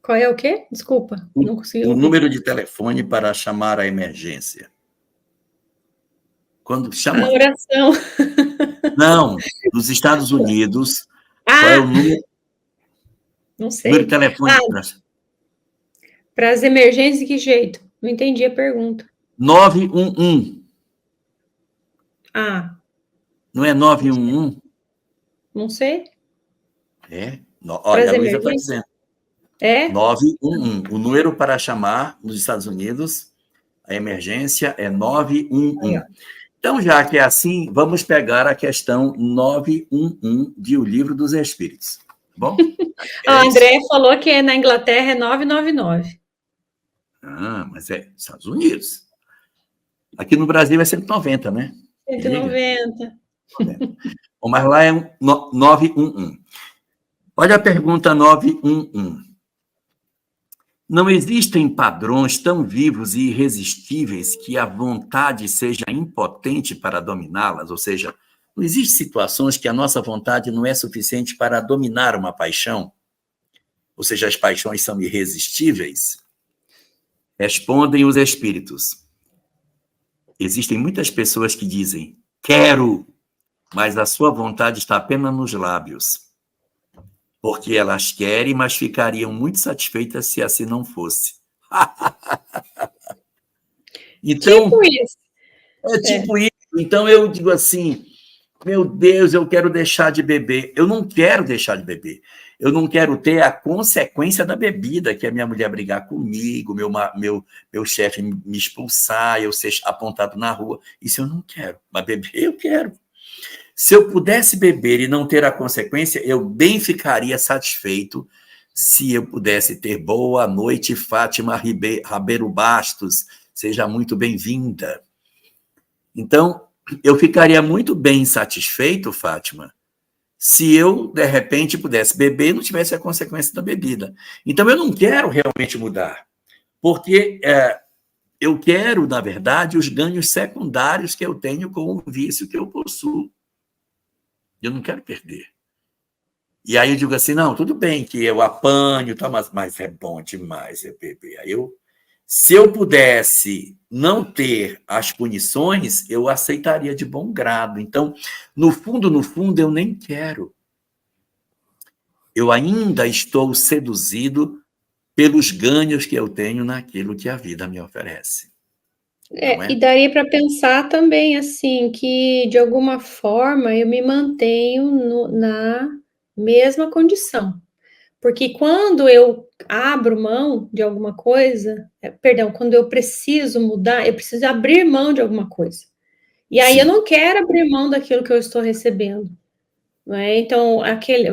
[SPEAKER 2] Qual é o quê? Desculpa, não consegui
[SPEAKER 1] O
[SPEAKER 2] ouvir.
[SPEAKER 1] número de telefone para chamar a emergência. Quando
[SPEAKER 2] A
[SPEAKER 1] chama.
[SPEAKER 2] oração.
[SPEAKER 1] Não, nos Estados Unidos, qual é o
[SPEAKER 2] Ah, não
[SPEAKER 1] número de
[SPEAKER 2] sei.
[SPEAKER 1] telefone?
[SPEAKER 2] Ah, para as emergências, de que jeito? Não entendi a pergunta.
[SPEAKER 1] 911.
[SPEAKER 2] Ah,
[SPEAKER 1] Não é 911?
[SPEAKER 2] não sei.
[SPEAKER 1] É.
[SPEAKER 2] Para
[SPEAKER 1] Olha,
[SPEAKER 2] as
[SPEAKER 1] a Luísa está
[SPEAKER 2] emergências?
[SPEAKER 1] dizendo.
[SPEAKER 2] É?
[SPEAKER 1] 911. O número para chamar nos Estados Unidos, a emergência é
[SPEAKER 2] Aí,
[SPEAKER 1] 911.
[SPEAKER 2] ó.
[SPEAKER 1] Então, já que é assim, vamos pegar a questão 911 de O Livro dos Espíritos. Tá bom? É
[SPEAKER 2] A
[SPEAKER 1] isso?
[SPEAKER 2] Andrea falou que na Inglaterra é 999.
[SPEAKER 1] Ah, mas é Estados Unidos. Aqui no Brasil é 190, né? Se liga?
[SPEAKER 2] 190.
[SPEAKER 1] Bom, mas lá é 911. Olha a pergunta 911. Não existem padrões tão vivos e irresistíveis que a vontade seja impotente para dominá-las? Ou seja, não existem situações que a nossa vontade não é suficiente para dominar uma paixão? Ou seja, as paixões são irresistíveis? Respondem os espíritos. Existem muitas pessoas que dizem, quero, mas a sua vontade está apenas nos lábios. Porque elas querem, mas ficariam muito satisfeitas se assim não fosse.
[SPEAKER 2] Tipo
[SPEAKER 1] Então,
[SPEAKER 2] isso.
[SPEAKER 1] é
[SPEAKER 2] É.
[SPEAKER 1] tipo isso. Então, eu digo assim, meu Deus, eu quero deixar de beber. Eu não quero deixar de beber. Eu não quero ter a consequência da bebida, que é a minha mulher brigar comigo, meu chefe me expulsar, eu ser apontado na rua. Isso eu não quero. Mas beber, eu quero. Se eu pudesse beber e não ter a consequência, eu bem ficaria satisfeito se eu pudesse ter boa noite, Fátima Ribeiro Bastos. Seja muito bem-vinda. Então, eu ficaria muito bem satisfeito, Fátima, se eu, de repente, pudesse beber e não tivesse a consequência da bebida. Então, eu não quero realmente mudar, porque eu quero, na verdade, os ganhos secundários que eu tenho com o vício que eu possuo. Eu não quero perder. E aí eu digo assim, não, tudo bem que eu apanho, tá, mas é bom demais eu beber. Se eu pudesse não ter as punições, eu aceitaria de bom grado. Então, no fundo, eu nem quero. Eu ainda estou seduzido pelos ganhos que eu tenho naquilo que a vida me oferece. Não
[SPEAKER 2] E
[SPEAKER 1] é?
[SPEAKER 2] daria para pensar também assim que de alguma forma eu me mantenho na mesma condição. Porque quando eu abro mão de alguma coisa, perdão, quando eu preciso mudar, eu preciso abrir mão de alguma coisa. E aí eu
[SPEAKER 1] Sim.
[SPEAKER 2] não quero abrir mão daquilo que eu estou recebendo, não é? Então,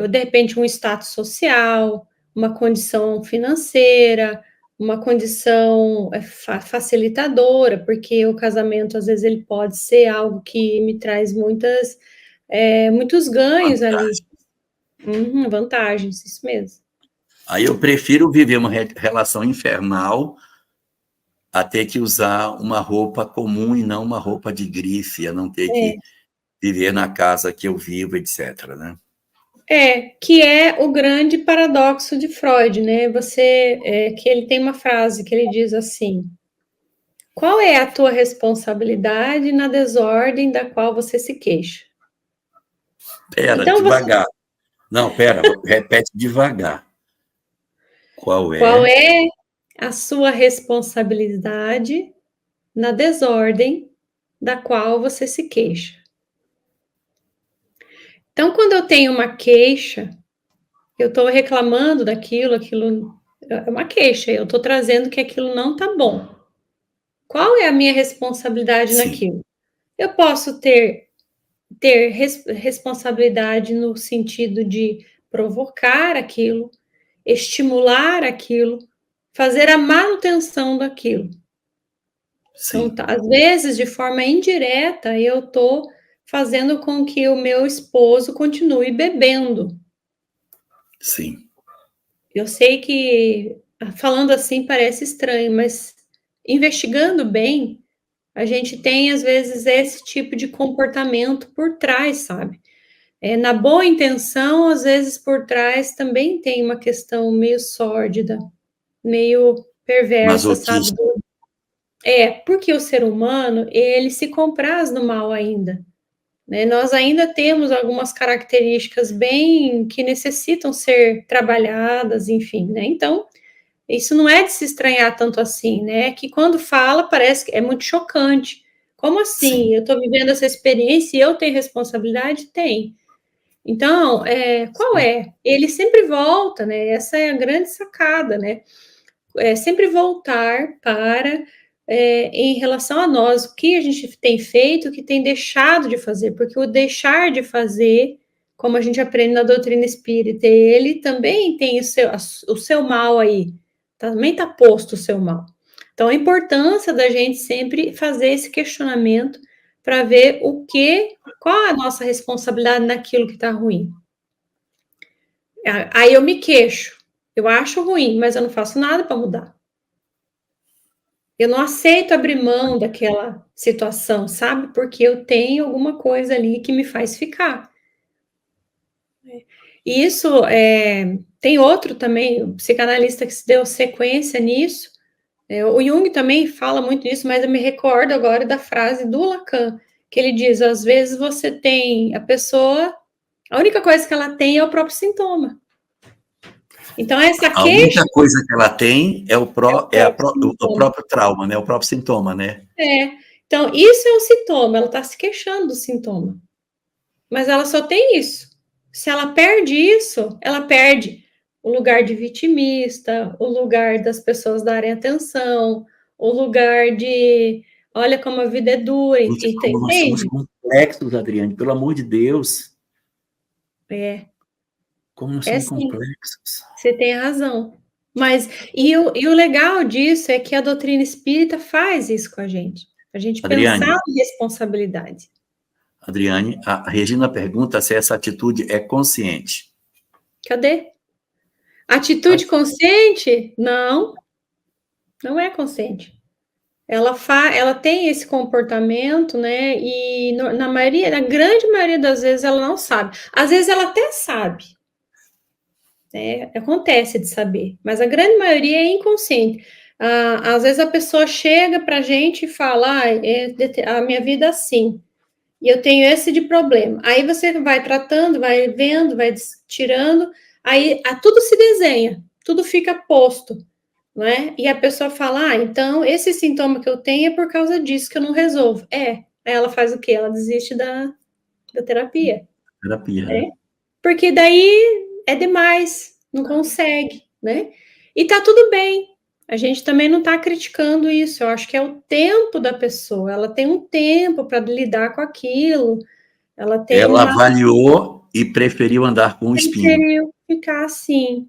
[SPEAKER 2] de repente, um status social, uma condição financeira, uma condição facilitadora, porque o casamento, às vezes, ele pode ser algo que me traz muitos ganhos ali. Vantagens, isso mesmo.
[SPEAKER 1] Aí eu prefiro viver uma relação infernal a ter que usar uma roupa comum e não uma roupa de grife, a não ter que viver na casa que eu vivo, etc. Né?
[SPEAKER 2] Que é o grande paradoxo de Freud, né? Que ele tem uma frase que ele diz assim: qual é a tua responsabilidade na desordem da qual você se queixa?
[SPEAKER 1] Pera,
[SPEAKER 2] Então,
[SPEAKER 1] devagar. Não, pera, repete devagar. Qual
[SPEAKER 2] qual
[SPEAKER 1] é?
[SPEAKER 2] é a sua responsabilidade na desordem da qual você se queixa. Então, quando eu tenho uma queixa, eu estou reclamando daquilo, aquilo é uma queixa, eu estou trazendo que aquilo não está bom. Qual é a minha responsabilidade
[SPEAKER 1] Sim,
[SPEAKER 2] naquilo? Eu posso ter responsabilidade no sentido de provocar aquilo, estimular aquilo, fazer a manutenção daquilo. Então,
[SPEAKER 1] sim,
[SPEAKER 2] às vezes, de forma indireta, eu estou fazendo com que o meu esposo continue bebendo.
[SPEAKER 1] sim,
[SPEAKER 2] Eu sei que falando assim parece estranho, mas investigando bem, a gente tem às vezes esse tipo de comportamento por trás, sabe? Na boa intenção, às vezes por trás também tem uma questão meio sórdida, meio perversa, sabe?
[SPEAKER 1] masoquista,
[SPEAKER 2] Porque o ser humano, ele se compraz no mal ainda, né? Nós ainda temos algumas características bem que necessitam ser trabalhadas, enfim, né? Então, isso não é de se estranhar tanto assim, né? Que quando fala, parece que é muito chocante. Como
[SPEAKER 1] sim,
[SPEAKER 2] assim? Eu estou vivendo essa experiência e eu tenho responsabilidade? Tem. Então, qual
[SPEAKER 1] sim,
[SPEAKER 2] é? Ele sempre volta, né? Essa é a grande sacada, né? Sempre voltar para, em relação a nós, o que a gente tem feito, o que tem deixado de fazer, porque o deixar de fazer, como a gente aprende na doutrina espírita, ele também tem o seu mal aí, também está posto o seu mal. Então, a importância da gente sempre fazer esse questionamento para ver qual é a nossa responsabilidade naquilo que está ruim. Aí eu me queixo, eu acho ruim, mas eu não faço nada para mudar. Eu não aceito abrir mão daquela situação, sabe? Porque eu tenho alguma coisa ali que me faz ficar. E isso tem outro também, o psicanalista que se deu sequência nisso. O Jung também fala muito disso, mas eu me recordo agora da frase do Lacan, que ele diz: às vezes você tem a pessoa, a única coisa que ela tem é o próprio sintoma. Então, essa
[SPEAKER 1] a única
[SPEAKER 2] queixa
[SPEAKER 1] coisa que ela tem é
[SPEAKER 2] é o próprio
[SPEAKER 1] o
[SPEAKER 2] sintoma.
[SPEAKER 1] próprio trauma, né? O próprio sintoma, né?
[SPEAKER 2] É. Então, isso é um sintoma, ela está se queixando do sintoma. Mas ela só tem isso. Se ela perde isso, ela perde o lugar de vitimista, o lugar das pessoas darem atenção, o lugar de olha como a vida é dura,
[SPEAKER 1] Gente, como nós somos
[SPEAKER 2] entende?
[SPEAKER 1] complexos, Adriane, pelo amor de Deus,
[SPEAKER 2] É,
[SPEAKER 1] como nós
[SPEAKER 2] é
[SPEAKER 1] somos
[SPEAKER 2] sim,
[SPEAKER 1] complexos.
[SPEAKER 2] você tem razão. Mas, e o legal disso é que a doutrina espírita faz isso com a gente pensar
[SPEAKER 1] Adriane,
[SPEAKER 2] em responsabilidade.
[SPEAKER 1] Adriane, a Regina pergunta se essa atitude é consciente.
[SPEAKER 2] Cadê? Atitude consciente? Não, não é consciente. Ela tem esse comportamento, né? E na grande maioria das vezes ela não sabe. Às vezes ela até sabe, né? Acontece de saber, mas a grande maioria é inconsciente. Às vezes a pessoa chega para a gente e fala: a minha vida é assim, e eu tenho esse de problema. Aí você vai tratando, vai vendo, vai tirando, aí tudo se desenha, tudo fica posto. Não é? E a pessoa fala, então esse sintoma que eu tenho é por causa disso que eu não resolvo. Aí ela faz o quê? Ela desiste da terapia,
[SPEAKER 1] Terapia, né?
[SPEAKER 2] né? Porque daí é demais, não consegue, né? E tá tudo bem. A gente também não está criticando isso. Eu acho que é o tempo da pessoa. Ela tem um tempo para lidar com aquilo. Ela tem
[SPEAKER 1] Ela
[SPEAKER 2] uma
[SPEAKER 1] avaliou e preferiu andar com o espinho.
[SPEAKER 2] preferiu ficar assim.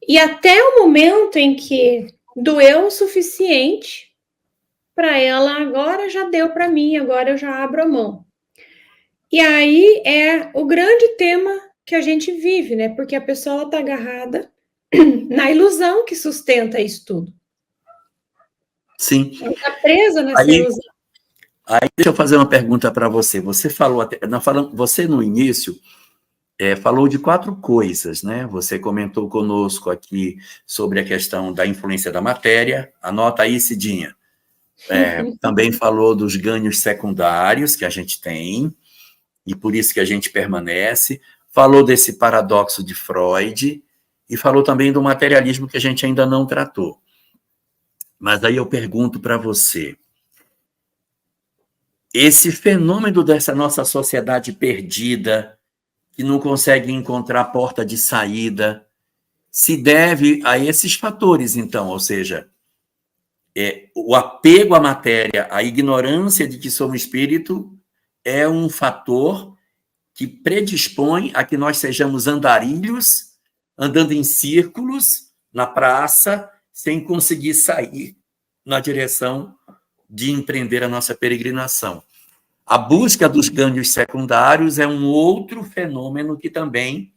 [SPEAKER 2] E até o momento em que doeu o suficiente para ela, agora já deu para mim, agora eu já abro a mão. E aí é o grande tema que a gente vive, né? Porque a pessoa está agarrada na ilusão que sustenta isso tudo.
[SPEAKER 1] Sim.
[SPEAKER 2] Ela está presa nessa
[SPEAKER 1] Aí,
[SPEAKER 2] ilusão.
[SPEAKER 1] deixa eu fazer uma pergunta para você. Você falou, você no início falou de 4 coisas, né? Você comentou conosco aqui sobre a questão da influência da matéria. Anota aí, Cidinha. Também falou dos ganhos secundários que a gente tem, e por isso que a gente permanece. Falou desse paradoxo de Freud, e falou também do materialismo que a gente ainda não tratou. Mas aí eu pergunto para você, esse fenômeno dessa nossa sociedade perdida, que não consegue encontrar porta de saída, se deve a esses fatores, então, ou seja, o apego à matéria, a ignorância de que somos espírito, é um fator que predispõe a que nós sejamos andarilhos, andando em círculos na praça, sem conseguir sair na direção de empreender a nossa peregrinação. A busca dos ganhos secundários é um outro fenômeno que também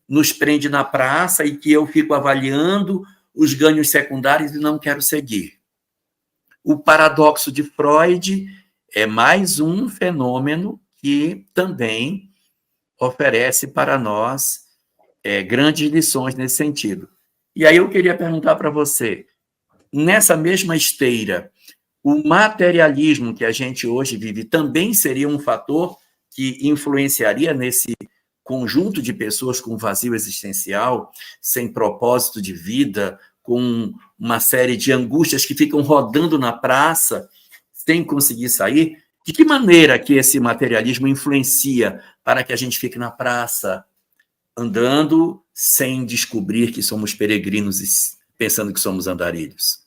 [SPEAKER 1] nos prende na praça e que eu fico avaliando os ganhos secundários e não quero seguir. O paradoxo de Freud é mais um fenômeno que também oferece para nós grandes lições nesse sentido. E aí eu queria perguntar para você, nessa mesma esteira, o materialismo que a gente hoje vive também seria um fator que influenciaria nesse conjunto de pessoas com vazio existencial, sem propósito de vida, com uma série de angústias que ficam rodando na praça, sem conseguir sair? De que maneira que esse materialismo influencia para que a gente fique na praça, andando sem descobrir que somos peregrinos e pensando que somos andarilhos?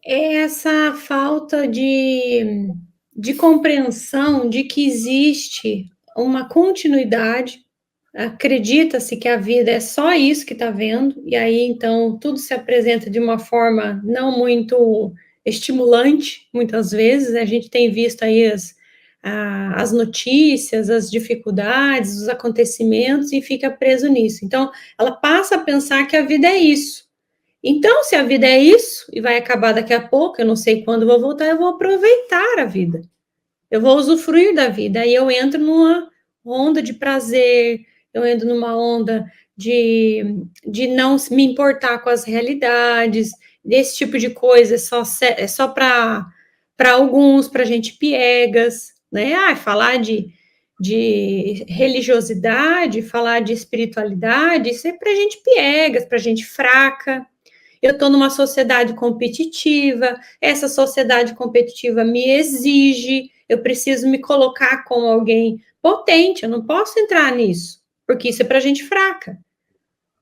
[SPEAKER 2] É essa falta de compreensão de que existe uma continuidade. Acredita-se que a vida é só isso que está vendo, e aí então tudo se apresenta de uma forma não muito estimulante, muitas vezes. A gente tem visto aí as notícias, as dificuldades, os acontecimentos e fica preso nisso. Então, ela passa a pensar que a vida é isso. Então, se a vida é isso e vai acabar daqui a pouco, eu não sei quando vou voltar, eu vou aproveitar a vida. Eu vou usufruir da vida. Aí eu entro numa onda de prazer, eu entro numa onda de não me importar com as realidades, desse tipo de coisa é só para alguns, para gente piegas, né? Falar de religiosidade, falar de espiritualidade, isso é para gente piegas, para gente fraca. Eu estou numa sociedade competitiva, essa sociedade competitiva me exige, eu preciso me colocar como alguém potente, eu não posso entrar nisso, porque isso é para gente fraca.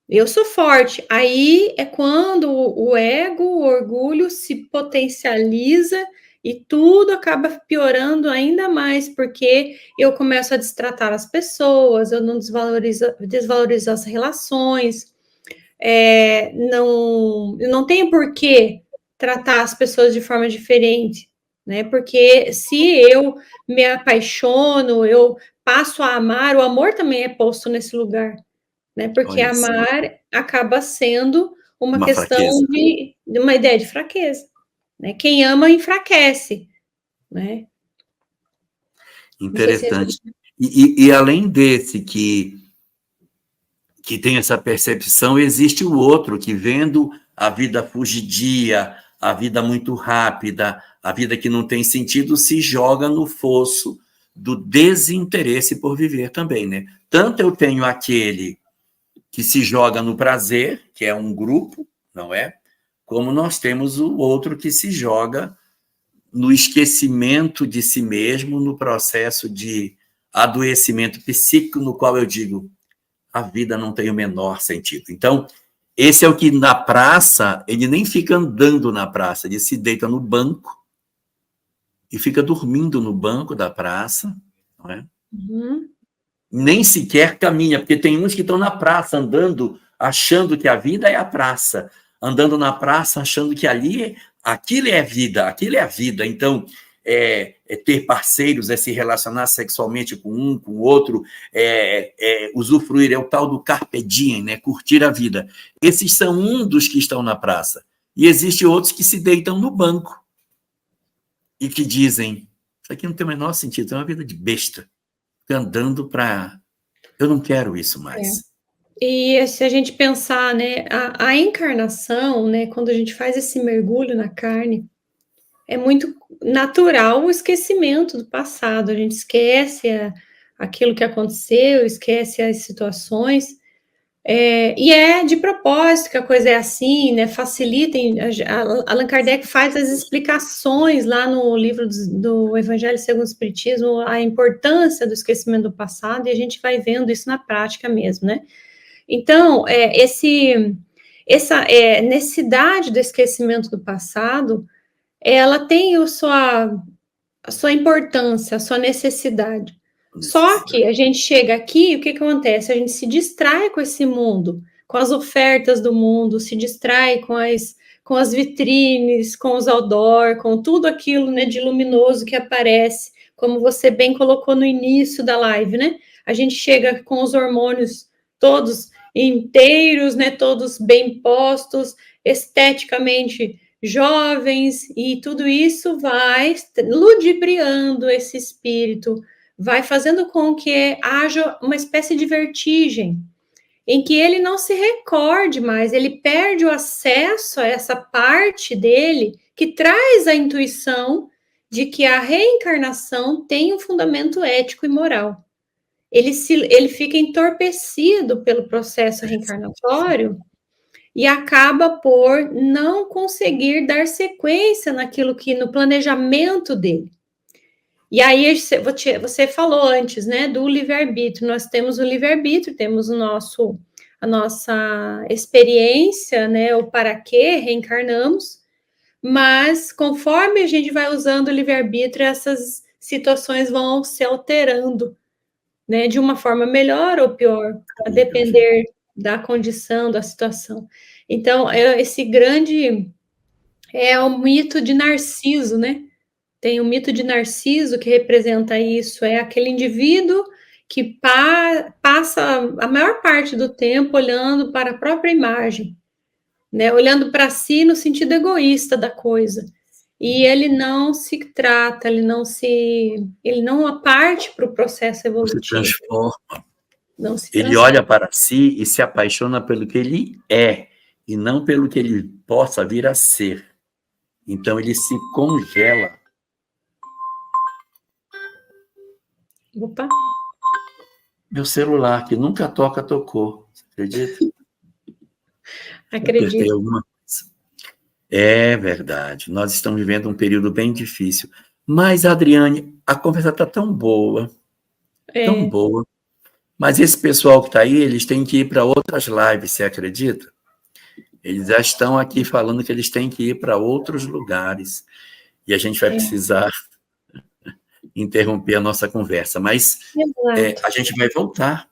[SPEAKER 2] Eu sou forte. Aí é quando o ego, o orgulho se potencializa e tudo acaba piorando ainda mais, porque eu começo a destratar as pessoas, eu não desvalorizo as relações. Não tem por que tratar as pessoas de forma diferente, né? Porque se eu me apaixono, eu passo a amar, o amor também é posto nesse lugar, né? Porque
[SPEAKER 1] Olha isso,
[SPEAKER 2] amar acaba sendo uma
[SPEAKER 1] uma
[SPEAKER 2] questão
[SPEAKER 1] fraqueza.
[SPEAKER 2] de uma ideia de fraqueza, né? Quem ama enfraquece, né? Não sei se
[SPEAKER 1] Interessante. E além desse que tem essa percepção, existe o outro que, vendo a vida fugidia, a vida muito rápida, a vida que não tem sentido, se joga no fosso do desinteresse por viver também, né? Tanto eu tenho aquele que se joga no prazer, que é um grupo, não é? Como nós temos o outro que se joga no esquecimento de si mesmo, no processo de adoecimento psíquico, no qual eu digo, a vida não tem o menor sentido. Então, esse é o que na praça, ele nem fica andando na praça, ele se deita no banco e fica dormindo no banco da praça, não é?
[SPEAKER 2] Uhum.
[SPEAKER 1] Nem sequer caminha, porque tem uns que estão na praça andando, achando que a vida é a praça, andando na praça, achando que aquilo é vida, aquilo é a vida. Então, ter parceiros, se relacionar sexualmente com um, com o outro, usufruir, é o tal do carpe diem, né? Curtir a vida. Esses são um dos que estão na praça. E existem outros que se deitam no banco e que dizem, isso aqui não tem o menor sentido, é uma vida de besta, andando para... Eu não quero isso mais.
[SPEAKER 2] E se a gente pensar, né, a encarnação, né, quando a gente faz esse mergulho na carne, é muito natural o esquecimento do passado. A gente esquece aquilo que aconteceu, esquece as situações, E é de propósito que a coisa é assim, né? Facilitem. Allan Kardec faz as explicações lá no livro do Evangelho segundo o Espiritismo, a importância do esquecimento do passado, e a gente vai vendo isso na prática mesmo, né? Então, essa necessidade do esquecimento do passado, ela tem a sua importância, a sua necessidade. Só que a gente chega aqui, o que acontece? A gente se distrai com esse mundo, com as ofertas do mundo, se distrai com as vitrines, com os outdoor, com tudo aquilo, né, de luminoso que aparece, como você bem colocou no início da live, né? A gente chega com os hormônios todos inteiros, né, todos bem postos, esteticamente jovens, e tudo isso vai ludibriando esse espírito, vai fazendo com que haja uma espécie de vertigem, em que ele não se recorde mais, ele perde o acesso a essa parte dele que traz a intuição de que a reencarnação tem um fundamento ético e moral. Ele fica entorpecido pelo processo reencarnatório e acaba por não conseguir dar sequência naquilo que no planejamento dele. E aí você falou antes, né, do livre-arbítrio. Nós temos o livre-arbítrio, temos a nossa experiência, né, o para que reencarnamos, mas conforme a gente vai usando o livre-arbítrio, essas situações vão se alterando, né, de uma forma melhor ou pior, a depender da condição, da situação. Então, esse grande é o mito de Narciso, né? Tem o mito de Narciso que representa isso, é aquele indivíduo que passa a maior parte do tempo olhando para a própria imagem, né? Olhando para si no sentido egoísta da coisa. E ele não se trata, ele não parte para o processo evolutivo.
[SPEAKER 1] Se transforma.
[SPEAKER 2] Não se
[SPEAKER 1] ele
[SPEAKER 2] transforma.
[SPEAKER 1] olha para si e se apaixona pelo que ele é, e não pelo que ele possa vir a ser. Então, ele se congela.
[SPEAKER 2] Opa!
[SPEAKER 1] Meu celular, que nunca toca, tocou. Você acredita?
[SPEAKER 2] Acredito.
[SPEAKER 1] Apertei alguma coisa. É verdade. Nós estamos vivendo um período bem difícil. Mas, Adriane, a conversa está tão boa. Tão boa. Mas esse pessoal que está aí, eles têm que ir para outras lives, você acredita? Eles já estão aqui falando que eles têm que ir para outros lugares. E a gente vai precisar interromper a nossa conversa. Mas a gente vai voltar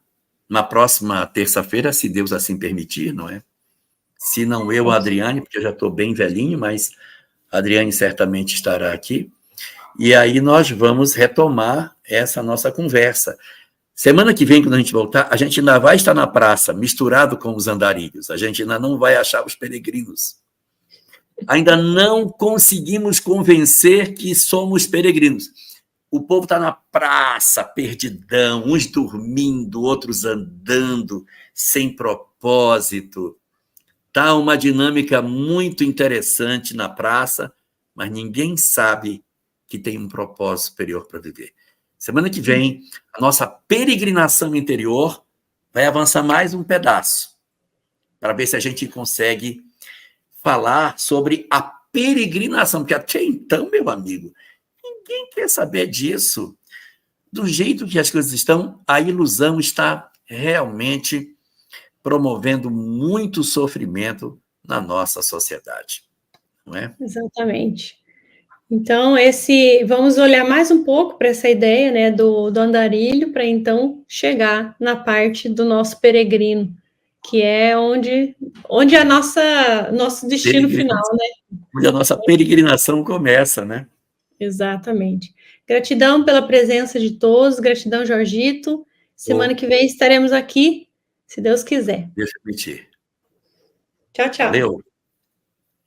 [SPEAKER 1] na próxima terça-feira, se Deus assim permitir, não é? Se não eu, a Adriane, porque eu já estou bem velhinho, mas a Adriane certamente estará aqui. E aí nós vamos retomar essa nossa conversa. Semana que vem, quando a gente voltar, a gente ainda vai estar na praça, misturado com os andarilhos. A gente ainda não vai achar os peregrinos. Ainda não conseguimos convencer que somos peregrinos. O povo está na praça, perdidão, uns dormindo, outros andando, sem propósito. Está uma dinâmica muito interessante na praça, mas ninguém sabe que tem um propósito superior para viver. Semana que vem, a nossa peregrinação interior vai avançar mais um pedaço, para ver se a gente consegue falar sobre a peregrinação, porque até então, meu amigo, ninguém quer saber disso. Do jeito que as coisas estão, a ilusão está realmente promovendo muito sofrimento na nossa sociedade, não é?
[SPEAKER 2] Exatamente. Então, vamos olhar mais um pouco para essa ideia, né, do andarilho, para então chegar na parte do nosso peregrino, que é onde é nosso destino final, né?
[SPEAKER 1] Onde a nossa peregrinação começa, né?
[SPEAKER 2] Exatamente. Gratidão pela presença de todos, gratidão, Jorgito. Semana que vem estaremos aqui, se Deus quiser.
[SPEAKER 1] Deixa eu permitir.
[SPEAKER 2] Tchau, tchau.
[SPEAKER 1] Valeu.